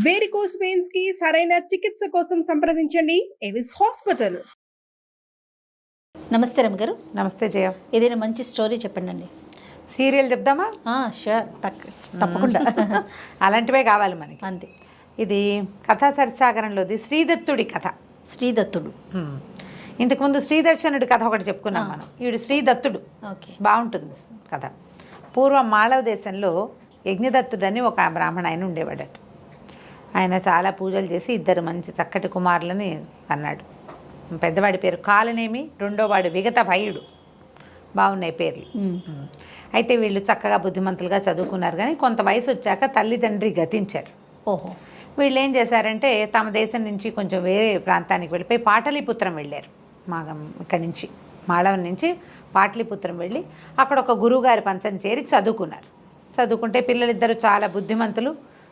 Varicose veins కి సరైన చికిత్స కోసం సంప్రదించండి ఎవిస్ హాస్పిటల్. నమస్తే రమగారు. నమస్తే జయ. ఏదైనా మంచి స్టోరీ చెప్పండి అండి. సీరియల్ చెప్దామా? షూర్, తప్పకుండా. అలాంటివే కావాలి మనకి. అంతే. ఇది కథా సరిసాగరంలోది శ్రీదత్తుడి కథ. శ్రీదత్తుడు. ఇంతకుముందు శ్రీదర్శనుడి కథ ఒకటి చెప్పుకున్నాం మనం. ఈడు శ్రీదత్తుడు. ఓకే, బాగుంటుంది కథ. పూర్వం మాళవ దేశంలో యజ్ఞదత్తుడని ఒక బ్రాహ్మణ ఆయన ఉండేవాడట. ఆయన చాలా పూజలు చేసి ఇద్దరు మంచి చక్కటి కుమారులని అన్నాడు. పెద్దవాడి పేరు కాలనేమి, రెండోవాడు విగత భయుడు. బాగున్నాయి పేర్లు. అయితే వీళ్ళు చక్కగా బుద్ధిమంతులుగా చదువుకున్నారు. కానీ కొంత వయసు వచ్చాక తల్లిదండ్రి గతించారు. ఓహో. వీళ్ళు ఏం చేశారంటే తమ దేశం నుంచి కొంచెం వేరే ప్రాంతానికి వెళ్ళిపోయి పాటలీపుత్రం వెళ్ళారు. ఇక్కడి నుంచి మాళవం నుంచి పాటలీపుత్రం వెళ్ళి అక్కడ ఒక గురువుగారి పంచం చేరి చదువుకున్నారు. చదువుకుంటే పిల్లలిద్దరూ చాలా బుద్ధిమంతులు,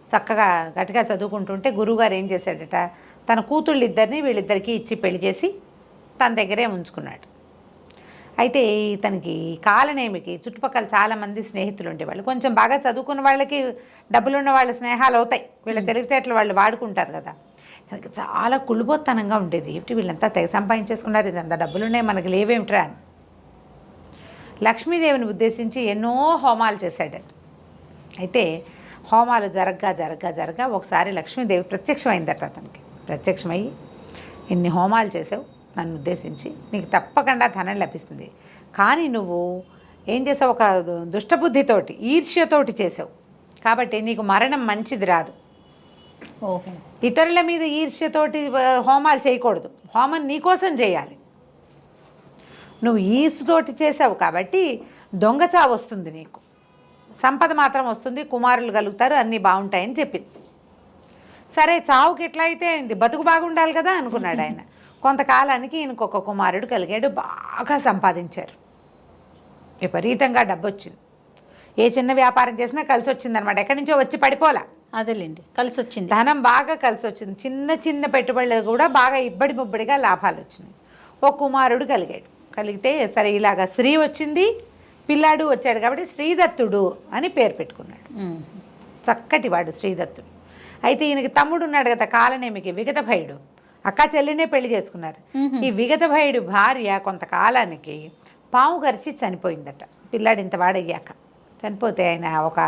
చక్కగా గట్టిగా చదువుకుంటుంటే గురువుగారు ఏం చేశాడట, తన కూతుళ్ళిద్దరిని వీళ్ళిద్దరికీ ఇచ్చి పెళ్లి చేసి తన దగ్గరే ఉంచుకున్నాడు. అయితే ఇతనికి కాలనేమికి చుట్టుపక్కల చాలామంది స్నేహితులు ఉండేవాళ్ళు. కొంచెం బాగా చదువుకున్న వాళ్ళకి డబ్బులున్న వాళ్ళ స్నేహాలు అవుతాయి, వీళ్ళ తెలివితేటలు వాళ్ళు వాడుకుంటారు కదా. తనకి చాలా కుళ్ళుబోత్తనంగా ఉండేది. ఏమిటి వీళ్ళంతా తెగ సంపాదించేసుకున్నారు, ఇదంతా డబ్బులున్నాయి, మనకి లేవేమిట్రా అని. లక్ష్మీదేవిని ఉద్దేశించి ఎన్నో హోమాలు చేశాడట. అయితే హోమాలు జరగ్గా ఒకసారి లక్ష్మీదేవి ప్రత్యక్షమైందట అతనికి. ప్రత్యక్షమయ్యి, ఇన్ని హోమాలు చేసావు నన్ను ఉద్దేశించి, నీకు తప్పకుండా ధనం లభిస్తుంది. కానీ నువ్వు ఏం చేసావు, ఒక దుష్టబుద్ధితోటి ఈర్ష్యతోటి చేసావు, కాబట్టి నీకు మరణం మంచిది రాదు. ఓహో. ఇతరుల మీద ఈర్ష్యతోటి హోమాలు చేయకూడదు, హోమం నీకోసం చేయాలి. నువ్వు ఈసుతోటి చేసావు కాబట్టి దొంగచావు వస్తుంది, నీకు సంపద మాత్రం వస్తుంది, కుమారులు కలుగుతారు, అన్నీ బాగుంటాయని చెప్పింది. సరే, చావుకి ఎట్లా అయితే అయింది, బతుకు బాగుండాలి కదా అనుకున్నాడు ఆయన. కొంతకాలానికి ఈయనకొక కుమారుడు కలిగాడు. బాగా సంపాదించారు, విపరీతంగా డబ్బు వచ్చింది. ఏ చిన్న వ్యాపారం చేసినా కలిసి వచ్చిందనమాట. ఎక్కడి నుంచో వచ్చి పడిపోలా. అదేలేండి, కలిసి వచ్చింది. ధనం బాగా కలిసి వచ్చింది. చిన్న పెట్టుబడులు కూడా బాగా ఇబ్బడిగా లాభాలు వచ్చినాయి. ఒక కుమారుడు కలిగితే సరే ఇలాగా శ్రీ వచ్చింది, పిల్లాడు వచ్చాడు కాబట్టి శ్రీదత్తుడు అని పేరు పెట్టుకున్నాడు. చక్కటి వాడు శ్రీదత్తుడు. అయితే ఈయనకి తమ్ముడు ఉన్నాడు కదా కాలనేమికి, విగత భయుడు. అక్క చెల్లినే పెళ్లి చేసుకున్నారు. ఈ విగత భయుడు భార్య కొంతకాలానికి పాము గరిచి చనిపోయిందట. పిల్లాడు ఇంత వాడయ్యాక చనిపోతే ఆయన ఒక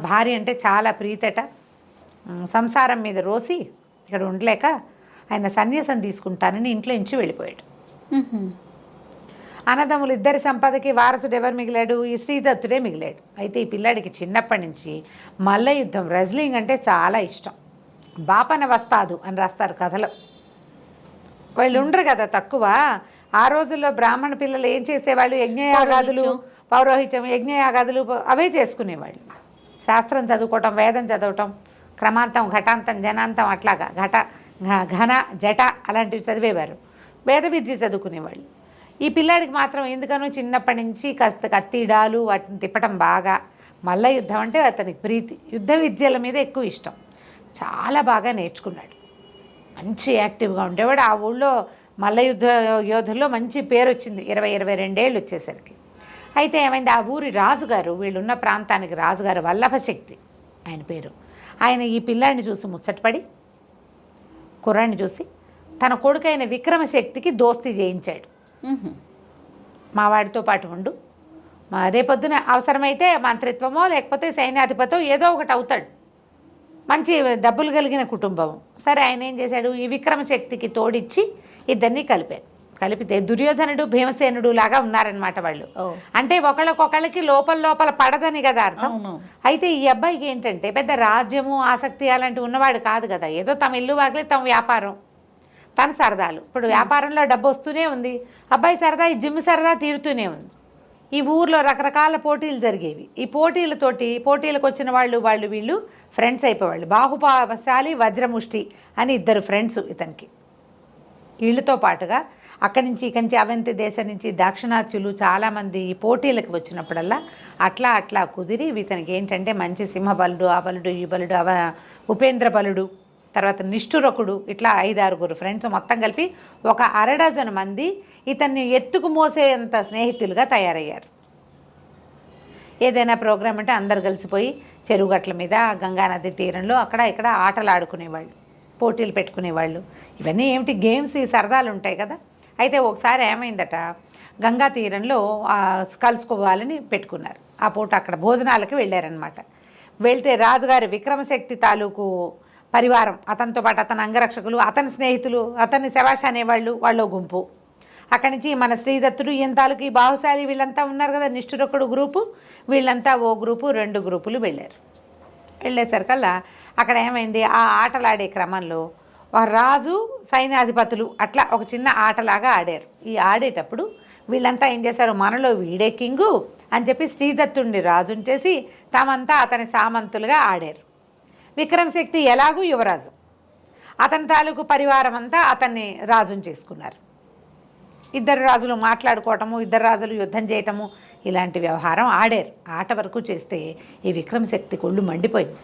భార్య అంటే చాలా ప్రీతట. సంసారం మీద రోసి ఇక్కడ ఉండలేక ఆయన సన్యాసం తీసుకుంటానని ఇంట్లో నుంచి వెళ్ళిపోయాడు. అన్నదమ్ములు ఇద్దరి సంపదకి వారసుడు ఎవరు మిగిలాడు, ఈ శ్రీదత్తుడే మిగిలాడు. అయితే ఈ పిల్లాడికి చిన్నప్పటి నుంచి మల్ల యుద్ధం, రెజ్లింగ్ అంటే చాలా ఇష్టం. బాపన వస్తాదు అని రాస్తారు కథలో. వాళ్ళు ఉండరు కదా తక్కువ. ఆ రోజుల్లో బ్రాహ్మణ పిల్లలు ఏం చేసేవాళ్ళు, యజ్ఞయాగాదులు, పౌరోహిత్యం, యజ్ఞయాగాదులు అవే చేసుకునేవాళ్ళు. శాస్త్రం చదువుకోవటం, వేదం చదవటం, క్రమాంతం, ఘటాంతం, జనాంతం, అట్లాగా ఘన జట అలాంటివి చదివేవారు. వేద విద్య చదువుకునేవాళ్ళు. ఈ పిల్లాడికి మాత్రం ఎందుకనో చిన్నప్పటి నుంచి కత్తిడాలు వాటిని తిప్పటం బాగా, మల్ల యుద్ధం అంటే అతనికి ప్రీతి, యుద్ధ విద్యల మీద ఎక్కువ ఇష్టం. చాలా బాగా నేర్చుకున్నాడు, మంచి యాక్టివ్గా ఉండేవాడు. ఆ ఊళ్ళో మల్ల యోధుల్లో మంచి పేరు వచ్చింది 22 ఏళ్ళు వచ్చేసరికి. అయితే ఏమైంది, ఆ ఊరి రాజుగారు, వీళ్ళున్న ప్రాంతానికి రాజుగారు వల్లభశక్తి ఆయన పేరు. ఆయన ఈ పిల్లాడిని చూసి ముచ్చటపడి, కుర్రాడిని చూసి తన కొడుకైన విక్రమశక్తికి దోస్తీ చేయించాడు. మా వాడితో పాటు ఉండు, రేపొద్దున అవసరమైతే మంత్రిత్వమో లేకపోతే సైన్యాధిపతో ఏదో ఒకటి అవుతాడు, మంచి డబ్బులు కలిగిన కుటుంబం. సరే, ఆయన ఏం చేశాడు, ఈ విక్రమశక్తికి తోడిచ్చి ఇద్దరిని కలిపితే దుర్యోధనుడు భీమసేనుడు లాగా ఉన్నారనమాట వాళ్ళు. అంటే ఒకళ్ళకొకళ్ళకి లోపల పడదని కదా అర్థం. అయితే ఈ అబ్బాయికి ఏంటంటే పెద్ద రాజ్యము ఆసక్తి అలాంటివి ఉన్నవాడు కాదు కదా. ఏదో తమ ఇల్లు వాకిలి, తమ వ్యాపారం, తన సరదాలు. ఇప్పుడు వ్యాపారంలో డబ్బు వస్తూనే ఉంది, అబ్బాయి సరదా, ఈ జిమ్ సరదా తీరుతూనే ఉంది. ఈ ఊర్లో రకరకాల పోటీలు జరిగేవి. ఈ పోటీలకు వచ్చిన వీళ్ళు ఫ్రెండ్స్ అయిపోయేవాళ్ళు. బాహుపాశాలి, వజ్రముష్టి అని ఇద్దరు ఫ్రెండ్స్ ఇతనికి. వీళ్ళతో పాటుగా అక్కడి నుంచి ఇక్కడి నుంచి అవంతి దేశం నుంచి దాక్షిణాత్యులు చాలామంది ఈ పోటీలకు వచ్చినప్పుడల్లా అట్లా కుదిరి ఇతనికి ఏంటంటే మంచి సింహబలుడు, ఆ బలుడు, ఈ బలుడు, ఉపేంద్ర బలుడు, తర్వాత నిష్ఠురకుడు, ఇట్లా 5-6 ఫ్రెండ్స్ మొత్తం కలిపి ఒక 1/2 మంది ఇతన్ని ఎత్తుకు మోసేంత స్నేహితులుగా తయారయ్యారు. ఏదైనా ప్రోగ్రామ్ అంటే అందరు కలిసిపోయి చెరువుగట్ల మీద గంగానది తీరంలో అక్కడ ఇక్కడ ఆటలు ఆడుకునేవాళ్ళు, పోటీలు పెట్టుకునేవాళ్ళు. ఇవన్నీ ఏమిటి గేమ్స్, ఈ సరదాలు ఉంటాయి కదా. అయితే ఒకసారి ఏమైందట, గంగా తీరంలో కలుసుకోవాలని పెట్టుకున్నారు. ఆ పూట అక్కడ భోజనాలకి వెళ్ళారనమాట. వెళ్తే రాజుగారి విక్రమశక్తి తాలూకు పరివారం, అతనితో పాటు అతని అంగరక్షకులు, అతని స్నేహితులు, అతన్ని శభాష్ అనేవాళ్ళు, వాళ్ళు గుంపు. అక్కడి నుంచి మన శ్రీదత్తుడు ఈయన తాలూకు ఈ బాహుశాలి వీళ్ళంతా ఉన్నారు కదా, నిష్ఠురొక్కడు గ్రూపు, వీళ్ళంతా ఓ గ్రూపు, 2 గ్రూపులు వెళ్ళారు. వెళ్ళేసరికల్లా అక్కడ ఏమైంది, ఆ ఆటలాడే క్రమంలో రాజు సైన్యాధిపతులు అట్లా ఒక చిన్న ఆటలాగా ఆడారు. ఈ ఆడేటప్పుడు వీళ్ళంతా ఏం చేశారు, మనలో వీడే కింగు అని చెప్పి శ్రీదత్తుడిని రాజుని చేసి తామంతా అతని సామంతులుగా ఆడారు. విక్రమశక్తి ఎలాగూ యువరాజు, అతని తాలూకు పరివారం అంతా అతన్ని రాజుని చేసుకున్నారు. 2 రాజులు మాట్లాడుకోవటము, 2 రాజులు యుద్ధం చేయటము, ఇలాంటి వ్యవహారం ఆడారు. ఆట వరకు చేస్తే ఈ విక్రమశక్తి కొళ్ళు మండిపోయింది.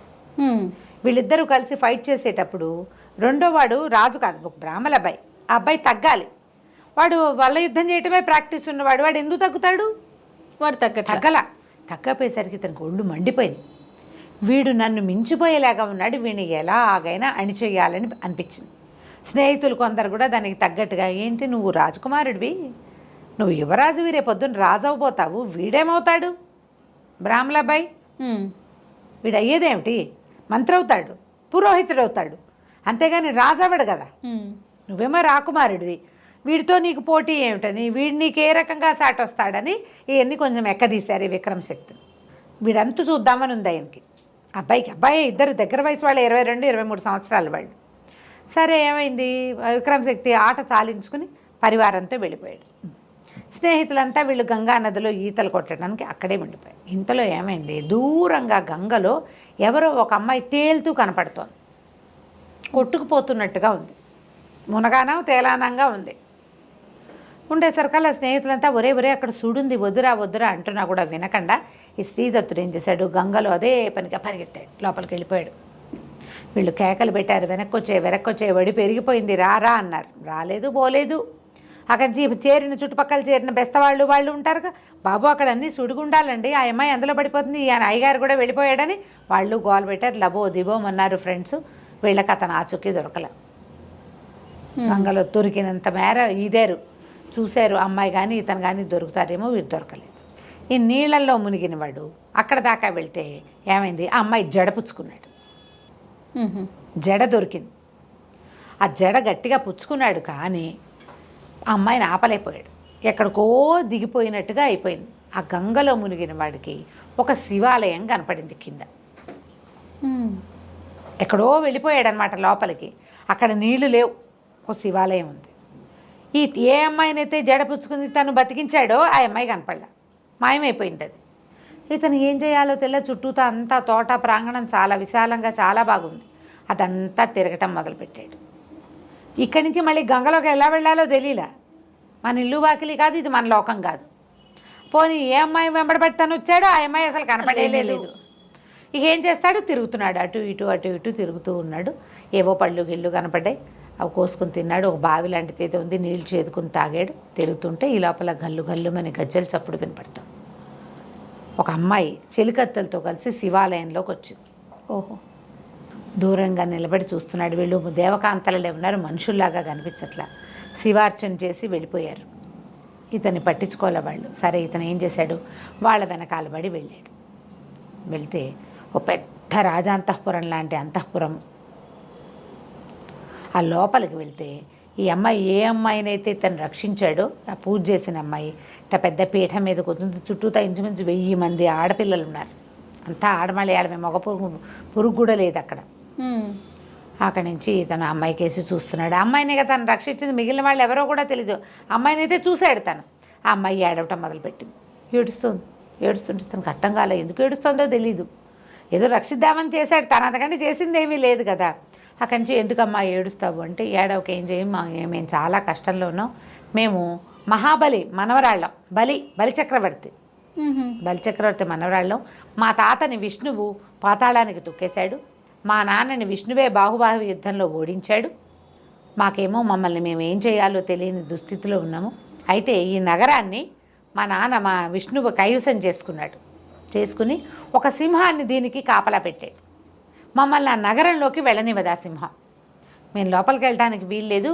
వీళ్ళిద్దరూ కలిసి ఫైట్ చేసేటప్పుడు రెండో వాడు రాజు కాదు, ఒక బ్రాహ్మణ అబ్బాయి. ఆ అబ్బాయి తగ్గాలి. వాడు వల్ల యుద్ధం చేయటమే ప్రాక్టీస్ ఉన్నవాడు. వాడు ఎందుకు తగ్గుతాడు? వాడు తగ్గపోయేసరికి తనకు ఒళ్ళు మండిపోయింది. వీడు నన్ను మించిపోయేలాగా ఉన్నాడు, వీడిని ఎలాగైనా అణిచేయాలని అనిపించింది. స్నేహితులు కొందరు కూడా దానికి తగ్గట్టుగా, ఏంటి నువ్వు రాజకుమారుడివి, నువ్వు యువరాజువి, రేపొద్దున రాజు అవబోతావు, వీడేమవుతాడు, బ్రాహ్మణబాయ్, వీడు అయ్యేదేమిటి, మంత్రి అవుతాడు, పురోహితుడు అవుతాడు, అంతేగాని రాజు అవ్వడు కదా, నువ్వేమో రాకుమారుడివి, వీడితో నీకు పోటీ ఏమిటని, వీడు నీకు ఏ రకంగా సాటొస్తాడని ఇవన్నీ కొంచెం ఎక్కదీశారు ఈ విక్రమశక్తిని. వీడంతు చూద్దామని ఉంది ఆయనకి. అబ్బాయి 2 దగ్గర వయసు వాళ్ళు, 22, 23 సంవత్సరాల వాళ్ళు. సరే ఏమైంది, విక్రమశక్తి ఆట చాలించుకుని పరివారంతో వెళ్ళిపోయాడు. స్నేహితులంతా వీళ్ళు గంగా నదిలో ఈతలు కొట్టడానికి అక్కడే ఉండిపోయారు. ఇంతలో ఏమైంది, దూరంగా గంగలో ఎవరో ఒక అమ్మాయి తేలుతూ కనపడుతోంది, కొట్టుకుపోతున్నట్టుగా ఉంది, మునగానం తేలానంగా ఉంది. ఉండేసరికల్లా స్నేహితులంతా ఒరే అక్కడ సుడుంది, వద్దురా అంటున్నా కూడా వినకుండా ఈ శ్రీదత్తుడు ఏం చేశాడు, గంగలో అదే పనిగా పరిగెత్తాడు, లోపలికి వెళ్ళిపోయాడు. వీళ్ళు కేకలు పెట్టారు, వెనక్కొచ్చే వడి పెరిగిపోయింది, రా అన్నారు. రాలేదు, పోలేదు. అక్కడ చుట్టుపక్కల చేరిన బెస్తవాళ్ళు వాళ్ళు ఉంటారుగా, బాబు అక్కడ అన్నీ సుడిగుండాలండి, ఆ అమ్మాయి అందులో పడిపోతుంది, ఈయన అయ్యగారు కూడా వెళ్ళిపోయాడని వాళ్ళు గోల్ పెట్టారు. లబో దిబోమన్నారు ఫ్రెండ్స్. వీళ్ళకి అతను ఆచూకీ దొరకల. గంగలో దొరికినంత మేర ఈదారు, చూశారు అమ్మాయి కానీ ఇతను కానీ దొరుకుతారేమో, వీరు దొరకలేదు. ఈ నీళ్ళల్లో మునిగిన వాడు అక్కడ దాకా వెళ్తే ఏమైంది, ఆ అమ్మాయి జడపుచ్చుకున్నాడు, జడ దొరికింది. ఆ జడ గట్టిగా పుచ్చుకున్నాడు కానీ ఆ అమ్మాయిని ఆపలేకపోయాడు, ఎక్కడికో దిగిపోయినట్టుగా అయిపోయింది. ఆ గంగలో మునిగిన వాడికి ఒక శివాలయం కనపడింది కింద, ఎక్కడో వెళ్ళిపోయాడనమాట లోపలికి. అక్కడ నీళ్లు లేవు, ఒక శివాలయం ఉంది. ఏ అమ్మాయినైతే జడ పుచ్చుకుని తను బతికించాడో ఆ అమ్మాయి కనపడలా, మాయమైపోయింది అది. ఇతను ఏం చేయాలో చుట్టూతా అంతా తోట ప్రాంగణం చాలా విశాలంగా చాలా బాగుంది. అదంతా తిరగటం మొదలుపెట్టాడు. ఇక్కడి నుంచి మళ్ళీ గంగలోకి ఎలా వెళ్ళాలో తెలియలా. మన ఇల్లు వాకిలి కాదు, ఇది మన లోకం కాదు. పోనీ ఏ అమ్మాయి వెంబడబడి తను వచ్చాడో ఆ అమ్మాయి అసలు కనపడేలేదు. ఇక ఏం చేస్తాడు, తిరుగుతున్నాడు, అటు ఇటు తిరుగుతూ ఉన్నాడు. ఏవో పళ్ళు గిళ్ళు కనపడ్డాయి, అవి కోసుకుని తిన్నాడు. ఒక బావి లాంటిది ఏదో ఉంది, నీళ్ళు చేదుకుని తాగాడు. తిరుగుతుంటే ఈ లోపల గల్లు మన గజ్జల చప్పుడు వినపడతాం. ఒక అమ్మాయి చెలికత్తెలతో కలిసి శివాలయంలోకి వచ్చింది. ఓహో, దూరంగా నిలబడి చూస్తున్నాడు. వీళ్ళు దేవకాంతలే ఉన్నారు, మనుషుల్లాగా కనిపించట్లా. శివార్చన చేసి వెళ్ళిపోయారు. ఇతన్ని పట్టించుకోలే వాళ్ళు. సరే ఇతను ఏం చేశాడు, వాళ్ళ వెనకాల పడి వెళ్ళాడు. వెళ్తే ఒక పెద్ద రాజాంతఃపురం లాంటి అంతఃపురం. ఆ లోపలికి వెళ్తే ఈ అమ్మాయి ఏ అమ్మాయినైతే ఇతను రక్షించాడో, ఆ పూజ చేసిన అమ్మాయి పెద్ద పీఠం మీద కూర్చుంది. చుట్టూతా ఇంచుమించు 1000 మంది ఆడపిల్లలు ఉన్నారు. అంతా ఆడమలయాడమే, మగ పురుగు కూడా లేదు అక్కడ. అక్కడి నుంచి తను అమ్మాయి కేసి చూస్తున్నాడు. అమ్మాయిని కదా తను రక్షించింది, మిగిలిన వాళ్ళు ఎవరో కూడా తెలీదు. అమ్మాయిని అయితే చూశాడు తను. ఆ అమ్మాయి ఏడవటం మొదలుపెట్టింది, ఏడుస్తుంటే తనకు అర్థం కాలే, ఎందుకు ఏడుస్తుందో తెలీదు. ఏదో రక్షిద్దామని చేశాడు, తను అంతకంటే చేసింది ఏమీ లేదు కదా. అక్కడి నుంచి ఎందుకమ్మా ఏడుస్తావు అంటే, ఏడవక ఏం చేయం, మేము చాలా కష్టంలో ఉన్నాం, మేము మహాబలి మనవరాళ్ళం, బలిచక్రవర్తి మనవరాళ్ళం. మా తాతని విష్ణువు పాతాళానికి తొక్కేశాడు, మా నాన్నని విష్ణువే బాహుబాహు యుద్ధంలో ఓడించాడు. మాకేమో మమ్మల్ని మేము ఏం చేయాలో తెలియని దుస్థితిలో ఉన్నాము. అయితే ఈ నగరాన్ని మా విష్ణువు కైవసం చేసుకున్నాడు. చేసుకుని ఒక సింహాన్ని దీనికి కాపలా పెట్టాడు. మమ్మల్ని ఆ నగరంలోకి వెళ్ళనివ్వదు ఆ సింహం. మేము లోపలికి వెళ్ళడానికి వీల్లేదు,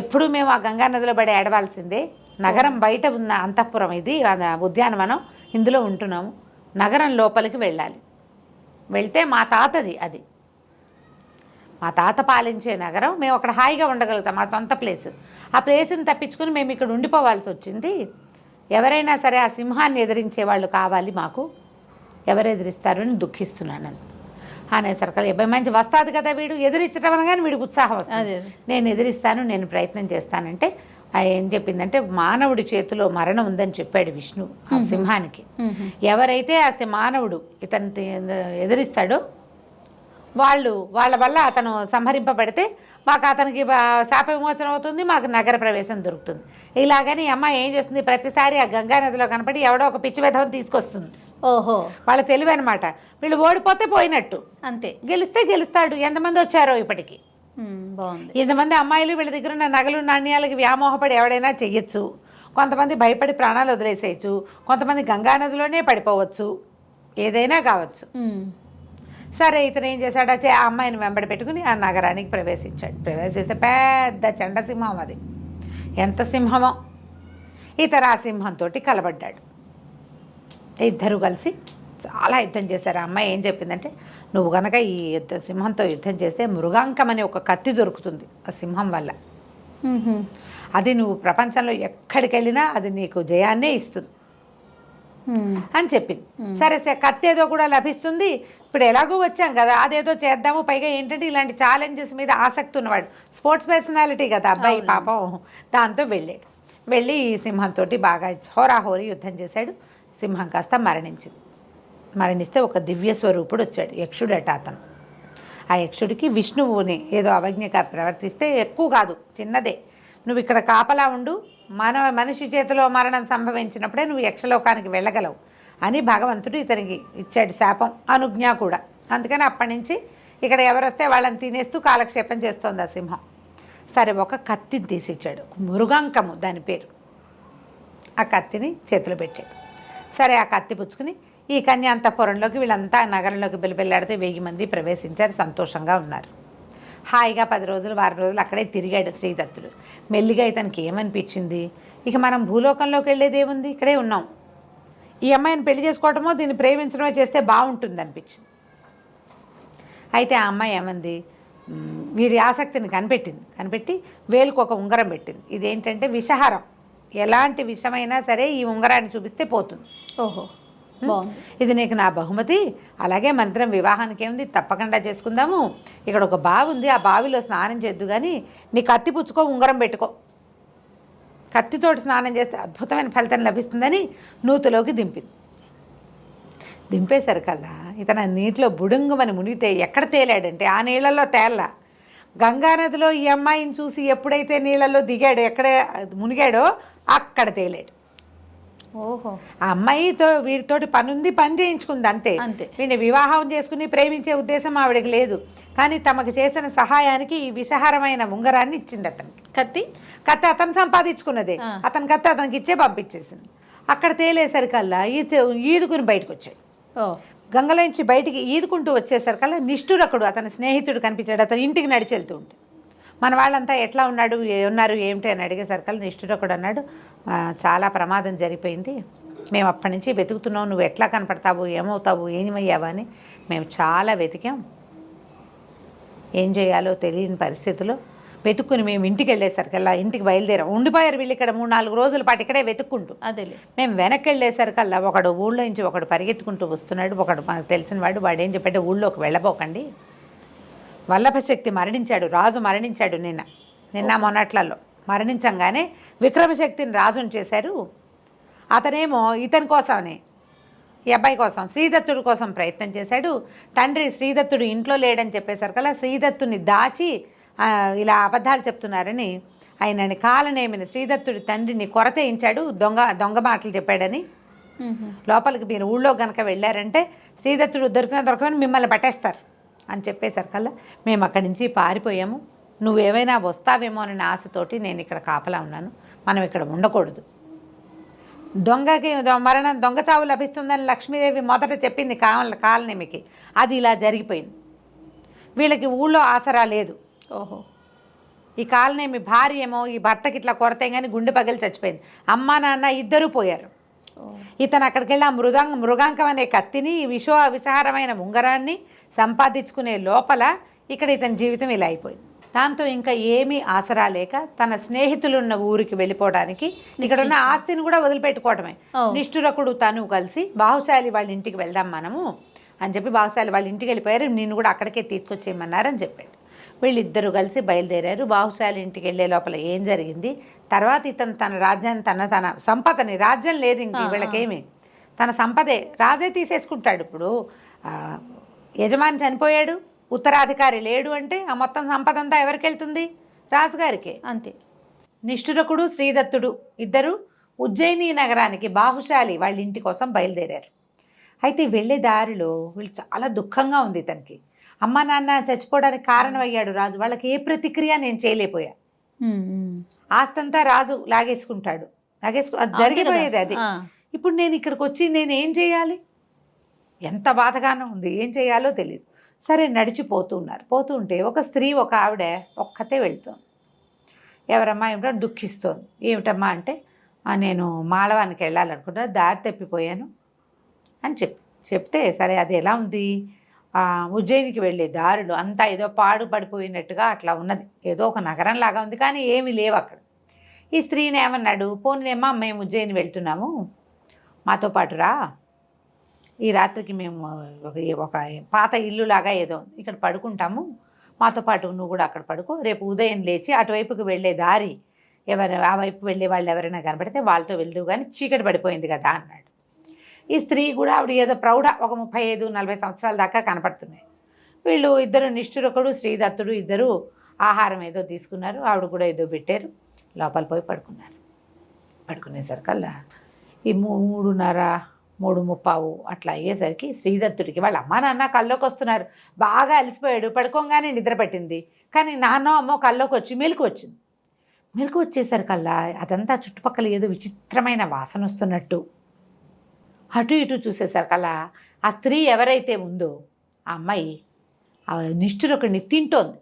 ఎప్పుడూ మేము ఆ గంగానదిలో పడి ఏడవాల్సిందే. నగరం బయట ఉన్న అంతఃపురం ఇది, ఉద్యానవనం, ఇందులో ఉంటున్నాము. నగరం లోపలికి వెళ్ళాలి. వెళ్తే మా తాతది అది, మా తాత పాలించే నగరం. మేము అక్కడ హాయిగా ఉండగలుగుతాం, మా సొంత ప్లేసు. ఆ ప్లేస్ని తప్పించుకుని మేము ఇక్కడ ఉండిపోవాల్సి వచ్చింది. ఎవరైనా సరే ఆ సింహాన్ని ఎదిరించే వాళ్ళు కావాలి మాకు, ఎవరు ఎదిరిస్తారు అని దుఃఖిస్తున్నాను అనేసరికి అబ్బాయి మంచి వస్తాది కదా, వీడు ఎదిరించడం అనగానే వీడికి ఉత్సాహం వస్తుంది. నేను ఎదిరిస్తాను, నేను ప్రయత్నం చేస్తానంటే ఏం చెప్పిందంటే, మానవుడి చేతిలో మరణం ఉందని చెప్పాడు విష్ణు ఆ సింహానికి. ఎవరైతే ఆ మానవుడు ఇతను ఎదిరిస్తాడో వాళ్ళ వల్ల అతను సంహరింపబడితే మాకు అతనికి శాప విమోచనం అవుతుంది, మాకు నగర ప్రవేశం దొరుకుతుంది. ఇలాగని అమ్మ ఏం చేస్తుంది, ప్రతిసారి ఆ గంగా నదిలో కనపడి ఎవడో ఒక పిచ్చి విధవం తీసుకొస్తుంది. ఓహో, వాళ్ళ తెలివి అనమాట. వీళ్ళు ఓడిపోతే పోయినట్టు, అంతే. గెలిస్తే గెలుస్తాడు. ఎంతమంది వచ్చారో ఇప్పటికి, బాగుంది. ఇంతమంది అమ్మాయిలు వీళ్ళ దగ్గర ఉన్న నగలు నాణ్యాలకి వ్యామోహపడి ఎవడైనా చెయ్యొచ్చు. కొంతమంది భయపడి ప్రాణాలు వదిలేసేయచ్చు, కొంతమంది గంగానదిలోనే పడిపోవచ్చు, ఏదైనా కావచ్చు. సరే, ఇతను ఏం చేశాడు, ఆ అమ్మాయిని వెంబడి పెట్టుకుని ఆ నగరానికి ప్రవేశించాడు. ప్రవేశిస్తే పెద్ద చండసింహం అది. ఎంత సింహమో! ఇతను ఆ సింహంతో కలబడ్డాడు. ఇద్దరు కలిసి చాలా యుద్ధం చేశారు. ఆ అమ్మాయి ఏం చెప్పిందంటే, నువ్వు కనుక ఈ సింహంతో యుద్ధం చేస్తే మృగాంకం అనే ఒక కత్తి దొరుకుతుంది ఆ సింహం వల్ల. అది నువ్వు ప్రపంచంలో ఎక్కడికి వెళ్ళినా అది నీకు జయాన్నే ఇస్తుంది అని చెప్పింది. సరే, కత్తి ఏదో కూడా లభిస్తుంది, ఇప్పుడు ఎలాగో వచ్చాం కదా, అదేదో చేద్దాము. పైగా ఏంటంటే ఇలాంటి ఛాలెంజెస్ మీద ఆసక్తి ఉన్నవాడు, స్పోర్ట్స్ పర్సనాలిటీ కదా అబ్బాయి పాపం. దాంతో వెళ్ళి ఈ సింహంతో బాగా హోరాహోరీ యుద్ధం చేశాడు. సింహం కాస్త మరణిస్తే ఒక దివ్య స్వరూపుడు వచ్చాడు, యక్షుడట అతను. ఆ యక్షుడికి విష్ణువుని ఏదో అవజ్ఞగా ప్రవర్తిస్తే, ఎక్కువ కాదు చిన్నదే, నువ్వు ఇక్కడ కాపలా ఉండు, మనిషి చేతిలో మరణం సంభవించినప్పుడే నువ్వు యక్షలోకానికి వెళ్ళగలవు అని భగవంతుడు ఇతనికి ఇచ్చాడు శాపం, అనుజ్ఞ కూడా. అందుకని అప్పటి నుంచి ఇక్కడ ఎవరు వస్తే వాళ్ళని తినేస్తూ కాలక్షేపం చేస్తోంది ఆ సింహం. సరే, ఒక కత్తిని తీసిచ్చాడు, మృగాంకము దాని పేరు. ఆ కత్తిని చేతిలో పెట్టాడు. సరే, ఆ కత్తి పుచ్చుకుని ఈ కన్య అంతఃపురంలోకి వీళ్ళంతా నగరంలోకి బిలబిల్లాడితే 1000 మంది ప్రవేశించారు, సంతోషంగా ఉన్నారు. హాయిగా 10 రోజులు 12 రోజులు అక్కడే తిరిగాడు శ్రీదత్తుడు. మెల్లిగా ఇతనికి ఏమనిపించింది, ఇక మనం భూలోకంలోకి వెళ్ళేది ఏముంది, ఇక్కడే ఉన్నాం, ఈ అమ్మాయిని పెళ్లి చేసుకోవటమో దీన్ని ప్రేమించడమో చేస్తే బాగుంటుంది అనిపించింది. అయితే ఆ అమ్మాయి ఏమంది, వీరి ఆసక్తిని కనిపెట్టి వేలుకు ఒక ఉంగరం పెట్టింది. ఇదేంటంటే విషహారం, ఎలాంటి విషమైనా సరే ఈ ఉంగరాన్ని చూపిస్తే పోతుంది. ఓహో, ఇది నీకు నా బహుమతి, అలాగే మంత్రం వివాహానికి ఏముంది, తప్పకుండా చేసుకుందాము. ఇక్కడ ఒక బావి ఉంది, ఆ బావిలో స్నానం చేద్దు, కానీ నీ కత్తి పుచ్చుకో, ఉంగరం పెట్టుకో, కత్తితోటి స్నానం చేస్తే అద్భుతమైన ఫలితం లభిస్తుందని నూతిలోకి దింపేసరికల్లా ఇతను నీటిలో బుడుంగుమని మునిగితే ఎక్కడ తేలాడంటే ఆ నీళ్ళల్లో తేల్లా. గంగానదిలో ఈ అమ్మాయిని చూసి ఎప్పుడైతే నీళ్ళల్లో దిగాడో, ఎక్కడ మునిగాడో అక్కడ తేలాడు. ఓహో, ఆ అమ్మాయితో వీడితోటి పని చేయించుకుంది అంతే. వీడిని వివాహం చేసుకుని ప్రేమించే ఉద్దేశం ఆవిడకి లేదు. కానీ తమకు చేసిన సహాయానికి ఈ విషహారమైన ఉంగరాన్ని ఇచ్చింది అతనికి. కత్తి అతను సంపాదించుకున్నదే, అతని కత్తి అతనికి ఇచ్చే పంపించేసింది. అక్కడ తేలేసరికల్లా ఈదుకుని బయటకు వచ్చాడు. గంగలోంచి బయటికి ఈదుకుంటూ వచ్చేసరికల్లా నిష్ఠురకుడు అతని స్నేహితుడు కనిపించాడు. అతని ఇంటికి నడిచి వెళ్తూ ఉంటే మన వాళ్ళంతా ఎట్లా ఉన్నారు ఏమిటి అని అడిగేసరికల్లా నిష్ఠురకుడు అన్నాడు, చాలా ప్రమాదం జరిగిపోయింది, మేము అప్పటి నుంచి వెతుకుతున్నాం, నువ్వు ఎట్లా కనపడతావు, ఏమవుతావు, ఏమయ్యావా అని మేము చాలా వెతికాం. ఏం చేయాలో తెలియని పరిస్థితిలో వెతుక్కుని మేము ఇంటికి వెళ్ళేసరికల్లా, ఇంటికి బయలుదేరాం. ఉండిపోయారు వీళ్ళు ఇక్కడ 3-4 రోజుల పాటు ఇక్కడే వెతుక్కుంటూ. అదేలే, మేము వెనక్కి వెళ్ళేసరికల్లా ఒకడు ఊళ్ళో నుంచి ఒకడు పరిగెత్తుకుంటూ వస్తున్నాడు. ఒకడు మనకు తెలిసిన వాడు ఏం చెప్పాడు, ఊళ్ళోకి వెళ్ళబోకండి, వల్లభశక్తి మరణించాడు, రాజు మరణించాడు నిన్న మొన్నట్లలో. మరణించంగానే విక్రమశక్తిని రాజుని చేశారు. అతనేమో ఇతని కోసమనే, ఈ అబ్బాయి కోసం, శ్రీదత్తుడి కోసం ప్రయత్నం చేశాడు. తండ్రి శ్రీదత్తుడు ఇంట్లో లేడని చెప్పేసరికల్లా శ్రీదత్తుని దాచి ఇలా అబద్ధాలు చెప్తున్నారని ఆయనని కాలనేమిని శ్రీదత్తుడి తండ్రిని కొరతేయించాడు. దొంగ మాటలు చెప్పాడని. లోపలికి మీరు ఊళ్ళో కనుక వెళ్ళారంటే శ్రీదత్తుడు దొరకని మిమ్మల్ని పట్టేస్తారు అని చెప్పేసరికల్లా మేము అక్కడి నుంచి పారిపోయాము. నువ్వేమైనా వస్తావేమో అనే ఆశతోటి నేను ఇక్కడ కాపలా ఉన్నాను, మనం ఇక్కడ ఉండకూడదు, మరణం దొంగ చావు లభిస్తుందని లక్ష్మీదేవి మొదట చెప్పింది కాలనేమికి. అది ఇలా జరిగిపోయింది. వీళ్ళకి ఊళ్ళో ఆసరా లేదు. ఓహో. ఈ కాలనేమి భార్య ఏమో ఈ భర్తకి ఇట్లా కొరతే కానీ గుండె పగిలి చచ్చిపోయింది. అమ్మ నాన్న ఇద్దరూ పోయారు. ఇతను అక్కడికి వెళ్ళి ఆ మృగాంకం అనే కత్తిని విషహారమైన ఉంగరాన్ని సంపాదించుకునే లోపల ఇక్కడ ఇతని జీవితం ఇలా అయిపోయింది. దాంతో ఇంకా ఏమీ ఆసరా లేక తన స్నేహితులున్న ఊరికి వెళ్ళిపోవడానికి ఇక్కడ ఉన్న ఆస్తిని కూడా వదిలిపెట్టుకోవటమే. నిష్ఠురకుడు తను కలిసి బాహుశాలి వాళ్ళ ఇంటికి వెళ్దాం మనము అని చెప్పి బాహుశాలి వాళ్ళ ఇంటికి వెళ్ళిపోయారు. నిన్ను కూడా అక్కడికే తీసుకొచ్చేయమన్నారని చెప్పాడు. వీళ్ళిద్దరూ కలిసి బయలుదేరారు. బాహుశాలి ఇంటికి వెళ్ళే లోపల ఏం జరిగింది, తర్వాత ఇతను తన రాజ్యాన్ని తన సంపదని, రాజ్యం లేదు ఇంక వీళ్ళకేమి, తన సంపదే రాజే తీసేసుకుంటాడు. ఇప్పుడు యజమాని చనిపోయాడు, ఉత్తరాధికారి లేడు అంటే ఆ మొత్తం సంపద అంతా ఎవరికి వెళ్తుంది? రాజుగారికే. అంతే. నిష్ఠురకుడు శ్రీదత్తుడు ఇద్దరు ఉజ్జయిని నగరానికి బాహుశాలి వాళ్ళ ఇంటి కోసం బయలుదేరారు. అయితే వెళ్ళే దారిలో వీళ్ళు చాలా దుఃఖంగా ఉంది. ఇతనికి అమ్మ నాన్న చచ్చిపోవడానికి కారణమయ్యాడు రాజు. వాళ్ళకి ఏ ప్రతిక్రియ నేను చేయలేకపోయా. ఆస్తంతా రాజు లాగేసుకుంటాడు. అది జరిగిపోయేది. అది ఇప్పుడు నేను ఇక్కడికి వచ్చి నేను ఏం చేయాలి? ఎంత బాధగానో ఉంది, ఏం చేయాలో తెలియదు. సరే నడిచిపోతూ ఉన్నారు. పోతూ ఉంటే ఒక స్త్రీ, ఒక ఆవిడ ఒక్కతే వెళ్తుంది. ఎవరమ్మా ఏమిటో దుఃఖిస్తోంది. ఏమిటమ్మా అంటే నేను మాళవానికి వెళ్ళాలనుకుంటున్నా, దారి తప్పిపోయాను అని చెప్తే సరే అది ఎలా ఉంది, ఉజ్జయినికి వెళ్ళే దారులు అంతా ఏదో పాడుపడిపోయినట్టుగా అట్లా ఉన్నది. ఏదో ఒక నగరం లాగా ఉంది కానీ ఏమీ లేవు అక్కడ. ఈ స్త్రీని ఏమన్నాడు, పోనీలేమ్మా మేము ఉజ్జయిని వెళ్తున్నాము, మాతో పాటు రా, ఈ రాత్రికి మేము ఒక పాత ఇల్లులాగా ఏదో ఇక్కడ పడుకుంటాము, మాతో పాటు నువ్వు కూడా అక్కడ పడుకో, రేపు ఉదయం లేచి అటువైపుకి వెళ్ళే దారి ఆ వైపు వెళ్ళే వాళ్ళు ఎవరైనా కనబడితే వాళ్ళతో వెళ్దు కానీ చీకటి పడిపోయింది కదా అన్నాడు. ఈ స్త్రీ కూడా ఆవిడ ఏదో ప్రౌఢ, ఒక 35-40 సంవత్సరాల దాకా కనపడుతున్నాయి. వీళ్ళు ఇద్దరు నిష్ఠురకుడు శ్రీదత్తుడు ఇద్దరు ఆహారం ఏదో తీసుకున్నారు, ఆవిడ కూడా ఏదో పెట్టారు, లోపల పోయి పడుకున్నారు. పడుకునేసరికల్లా ఈ 3:30-3:30 అట్లా అయ్యేసరికి శ్రీదత్తుడికి వాళ్ళ అమ్మ నాన్న కల్లోకి వస్తున్నారు. బాగా అలసిపోయాడు, పడుకోగానే నిద్ర పట్టింది. కానీ నాన్నో అమ్మో కల్లోకి వచ్చి మెలకు వచ్చింది. మెలకు వచ్చేసరికల్లా అదంతా చుట్టుపక్కల ఏదో విచిత్రమైన వాసన వస్తున్నట్టు, అటు ఇటు చూసేసరికల్లా ఆ స్త్రీ ఎవరైతే ఉందో ఆ అమ్మాయి ఆ నిష్ఠురకుడిని తింటోంది.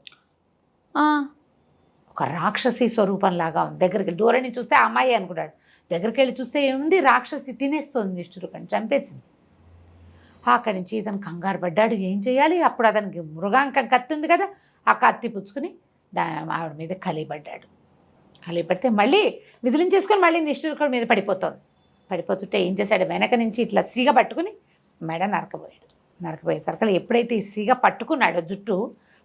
ఒక రాక్షసి స్వరూపంలాగా ఉంది. దగ్గరికి దూరం నుంచి చూస్తే ఆ అమ్మాయి అనుకున్నాడు, దగ్గరికి వెళ్ళి చూస్తే ఏముంది, రాక్షసి తినేస్తుంది, నిష్ఠురకుడిని చంపేసింది. అక్కడి నుంచి ఇతను కంగారు పడ్డాడు, ఏం చేయాలి? అప్పుడు అతనికి మృగాంకం కత్తి ఉంది కదా, ఆ కత్తి పుచ్చుకుని ఆవిడ మీద కలిపడ్డాడు. కలిపడితే మళ్ళీ విదిలించేసుకొని మళ్ళీ నిష్ఠురకుడి మీద పడిపోతుంది. పడిపోతుంటే ఏం చేశాడు, వెనక నుంచి ఇట్లా సీగ పట్టుకుని మెడ నరకబోయాడు. నరకబోయేసరికి ఎప్పుడైతే ఈ సీగ పట్టుకున్నాడో జుట్టు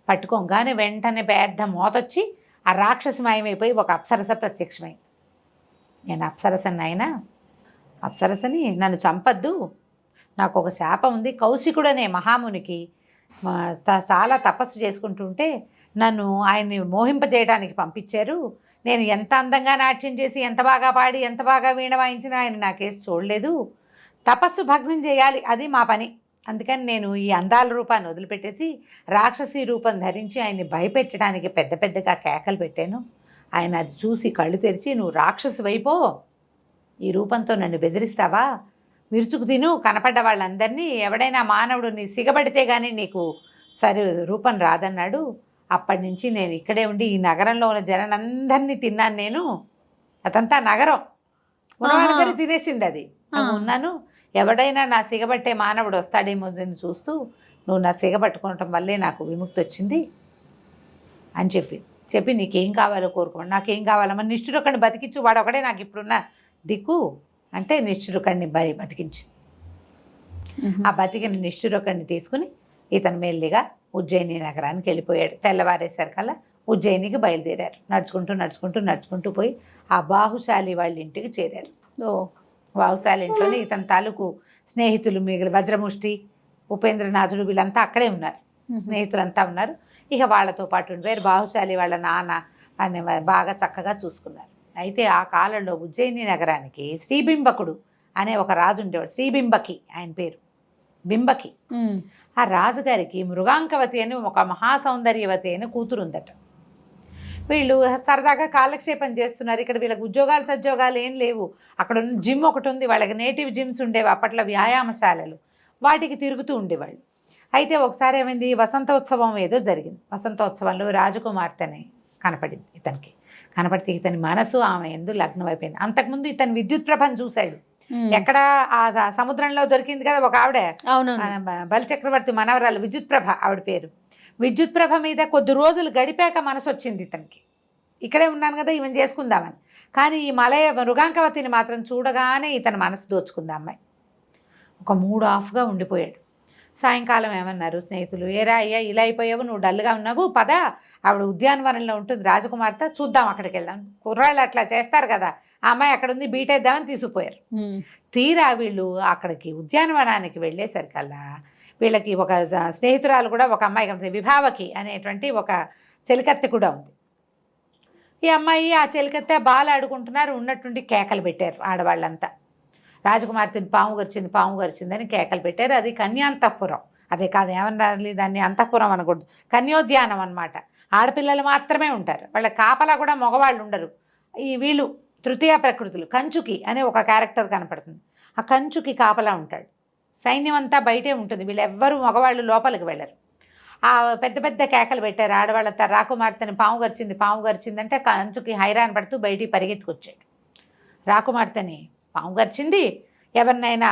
పట్టుకోగానే వెంటనే పెద్ద మోతొచ్చి ఆ రాక్షసి మాయమైపోయి ఒక అప్సరస ప్రత్యక్షమైంది. నేను అప్సరసని అయినా, అప్సరసని నన్ను చంపద్దు, నాకు ఒక శాపం ఉంది. కౌశికుడు అనే మహామునికి చాలా తపస్సు చేసుకుంటుంటే నన్ను ఆయన్ని మోహింపజేయడానికి పంపించారు. నేను ఎంత అందంగా నాట్యం చేసి, ఎంత బాగా పాడి, ఎంత బాగా వీణ వాయించినా ఆయన నాకేసి చూడలేదు. తపస్సు భగ్నం చేయాలి, అది మా పని. అందుకని నేను ఈ అందాల రూపాన్ని వదిలిపెట్టేసి రాక్షసి రూపం ధరించి ఆయన్ని భయపెట్టడానికి పెద్ద పెద్దగా కేకలు పెట్టాను. ఆయన అది చూసి కళ్ళు తెరిచి, నువ్వు రాక్షసి వైపో, ఈ రూపంతో నన్ను బెదిరిస్తావా, విరుచుకు తిను కనపడ్డ వాళ్ళందరినీ, ఎవడైనా మానవుడు నీ సిగబడితే కానీ నీకు సరి రూపం రాదన్నాడు. అప్పటి నుంచి నేను ఇక్కడే ఉండి ఈ నగరంలో ఉన్న జనాలందరినీ తిన్నాను. నేను అదంతా నగరం ఉన్నవాళ్ళందరూ తినేసింది, అది ఉన్నాను. ఎవడైనా నా సిగబట్టే మానవుడు వస్తాడేమో అని చూస్తూ నువ్వు నా సిగబట్టుకోవటం వల్లే నాకు విముక్తి వచ్చింది అని చెప్పి నీకేం కావాలో కోరుకోండి, నాకేం కావాలమ్మా, నిష్ఠురకుడిని బతికించు, వాడు ఒకడే నాకు ఇప్పుడున్న దిక్కు అంటే నిష్ఠురకుడిని బతికించి ఆ బతికిన నిష్ఠురకుడిని తీసుకుని ఇతను మెల్లిగా ఉజ్జయిని నగరానికి వెళ్ళిపోయాడు. తెల్లవారేసరికల్లా ఉజ్జయినికి బయలుదేరారు. నడుచుకుంటూ పోయి ఆ బాహుశాలి వాళ్ళ ఇంటికి చేరారు. బాహుశాలి ఇంట్లోనే ఇతని తాలూకు స్నేహితులు మిగిలిన వజ్రముష్టి, ఉపేంద్రనాథుడు వీళ్ళంతా అక్కడే ఉన్నారు, స్నేహితులంతా ఉన్నారు. ఇక వాళ్ళతో పాటు ఉండిపోయారు. బాహుశాలి వాళ్ళ నాన్న అని బాగా చక్కగా చూసుకున్నారు. అయితే ఆ కాలంలో ఉజ్జయిని నగరానికి శ్రీబింబకుడు అనే ఒక రాజు ఉండేవాడు. శ్రీబింబకి ఆయన పేరు, బింబకి. ఆ రాజుగారికి మృగాంకవతి అని ఒక మహాసౌందర్యవతి అని కూతురు ఉందట. వీళ్ళు సరదాగా కాలక్షేపం చేస్తున్నారు. ఇక్కడ వీళ్ళకి ఉద్యోగాలు సద్యోగాలు ఏం లేవు. అక్కడ ఉన్న జిమ్ ఒకటి ఉంది, వాళ్ళకి నేటివ్ జిమ్స్ ఉండేవి అప్పట్లో, వ్యాయామశాలలు, వాటికి తిరుగుతూ ఉండేవాళ్ళు. అయితే ఒకసారి ఏమైంది, వసంతోత్సవం ఏదో జరిగింది. వసంతోత్సవంలో రాజకుమార్తెని కనపడింది ఇతనికి. కనపడితే ఇతని మనసు ఆమె ఎందు లగ్నం అయిపోయింది. అంతకుముందు ఇతను విద్యుత్ ప్రభను చూశాడు. ఎక్కడ ఆ సముద్రంలో దొరికింది కదా ఒక ఆవిడ, బలిచక్రవర్తి మనవరాలు విద్యుత్ ప్రభ ఆవిడ పేరు. విద్యుత్ ప్రభ మీద కొద్ది రోజులు గడిపాక మనసు వచ్చింది ఇతనికి. ఇక్కడే ఉన్నాను కదా ఈమెను చేసుకుందామని. కానీ ఈ మలయ మృగాంకవతిని మాత్రం చూడగానే ఇతని మనసు దోచుకుంది అమ్మాయి. ఒక మూడు ఆఫ్గా ఉండిపోయాడు. సాయంకాలం ఏమన్నారు స్నేహితులు, ఏరా అయ్యా ఇలా అయిపోయావు, నువ్వు డల్గా ఉన్నావు, పద ఆవిడ ఉద్యానవనంలో ఉంటుంది రాజకుమార్తె, చూద్దాం అక్కడికి వెళ్దాం. కుర్రాళ్ళు అట్లా చేస్తారు కదా, ఆ అమ్మాయి అక్కడ ఉంది, బీటేద్దామని తీసుకుపోయారు. తీరా వీళ్ళు అక్కడికి ఉద్యానవనానికి వెళ్ళేసరికల్లా వీళ్ళకి ఒక స్నేహితురాలు కూడా ఒక అమ్మాయి కనిపిస్తుంది, విభావకి అనేటువంటి ఒక చెలికత్తె కూడా ఉంది. ఈ అమ్మాయి ఆ చెలికత్తె బాలు ఆడుకుంటున్నారు, ఉన్నట్టుండి కేకలు పెట్టారు ఆడవాళ్ళంతా. రాజకుమార్తెని పాము గరిచిందని కేకలు పెట్టారు. అది కన్యాంతఃపురం, అదే కాదు ఏమన్నా దాన్ని అంతఃపురం అనకూడదు, కన్యోద్యానం అనమాట. ఆడపిల్లలు మాత్రమే ఉంటారు, వాళ్ళ కాపలా కూడా మగవాళ్ళు ఉండరు. వీళ్ళు తృతీయ ప్రకృతులు. కంచుకి అనే ఒక క్యారెక్టర్ కనపడుతుంది, ఆ కంచుకి కాపలా ఉంటాడు. సైన్యం అంతా బయటే ఉంటుంది, వీళ్ళు ఎవ్వరూ మగవాళ్ళు లోపలికి వెళ్ళరు. ఆ పెద్ద పెద్ద కేకలు పెట్టారు ఆడవాళ్ళంతా. రాకుమార్తెని పాము గరిచిందంటే కంచుకి హైరాన్ పడుతూ బయటికి పరిగెత్తుకొచ్చాడు. రాకుమార్తెని పాము గరిచింది, ఎవరినైనా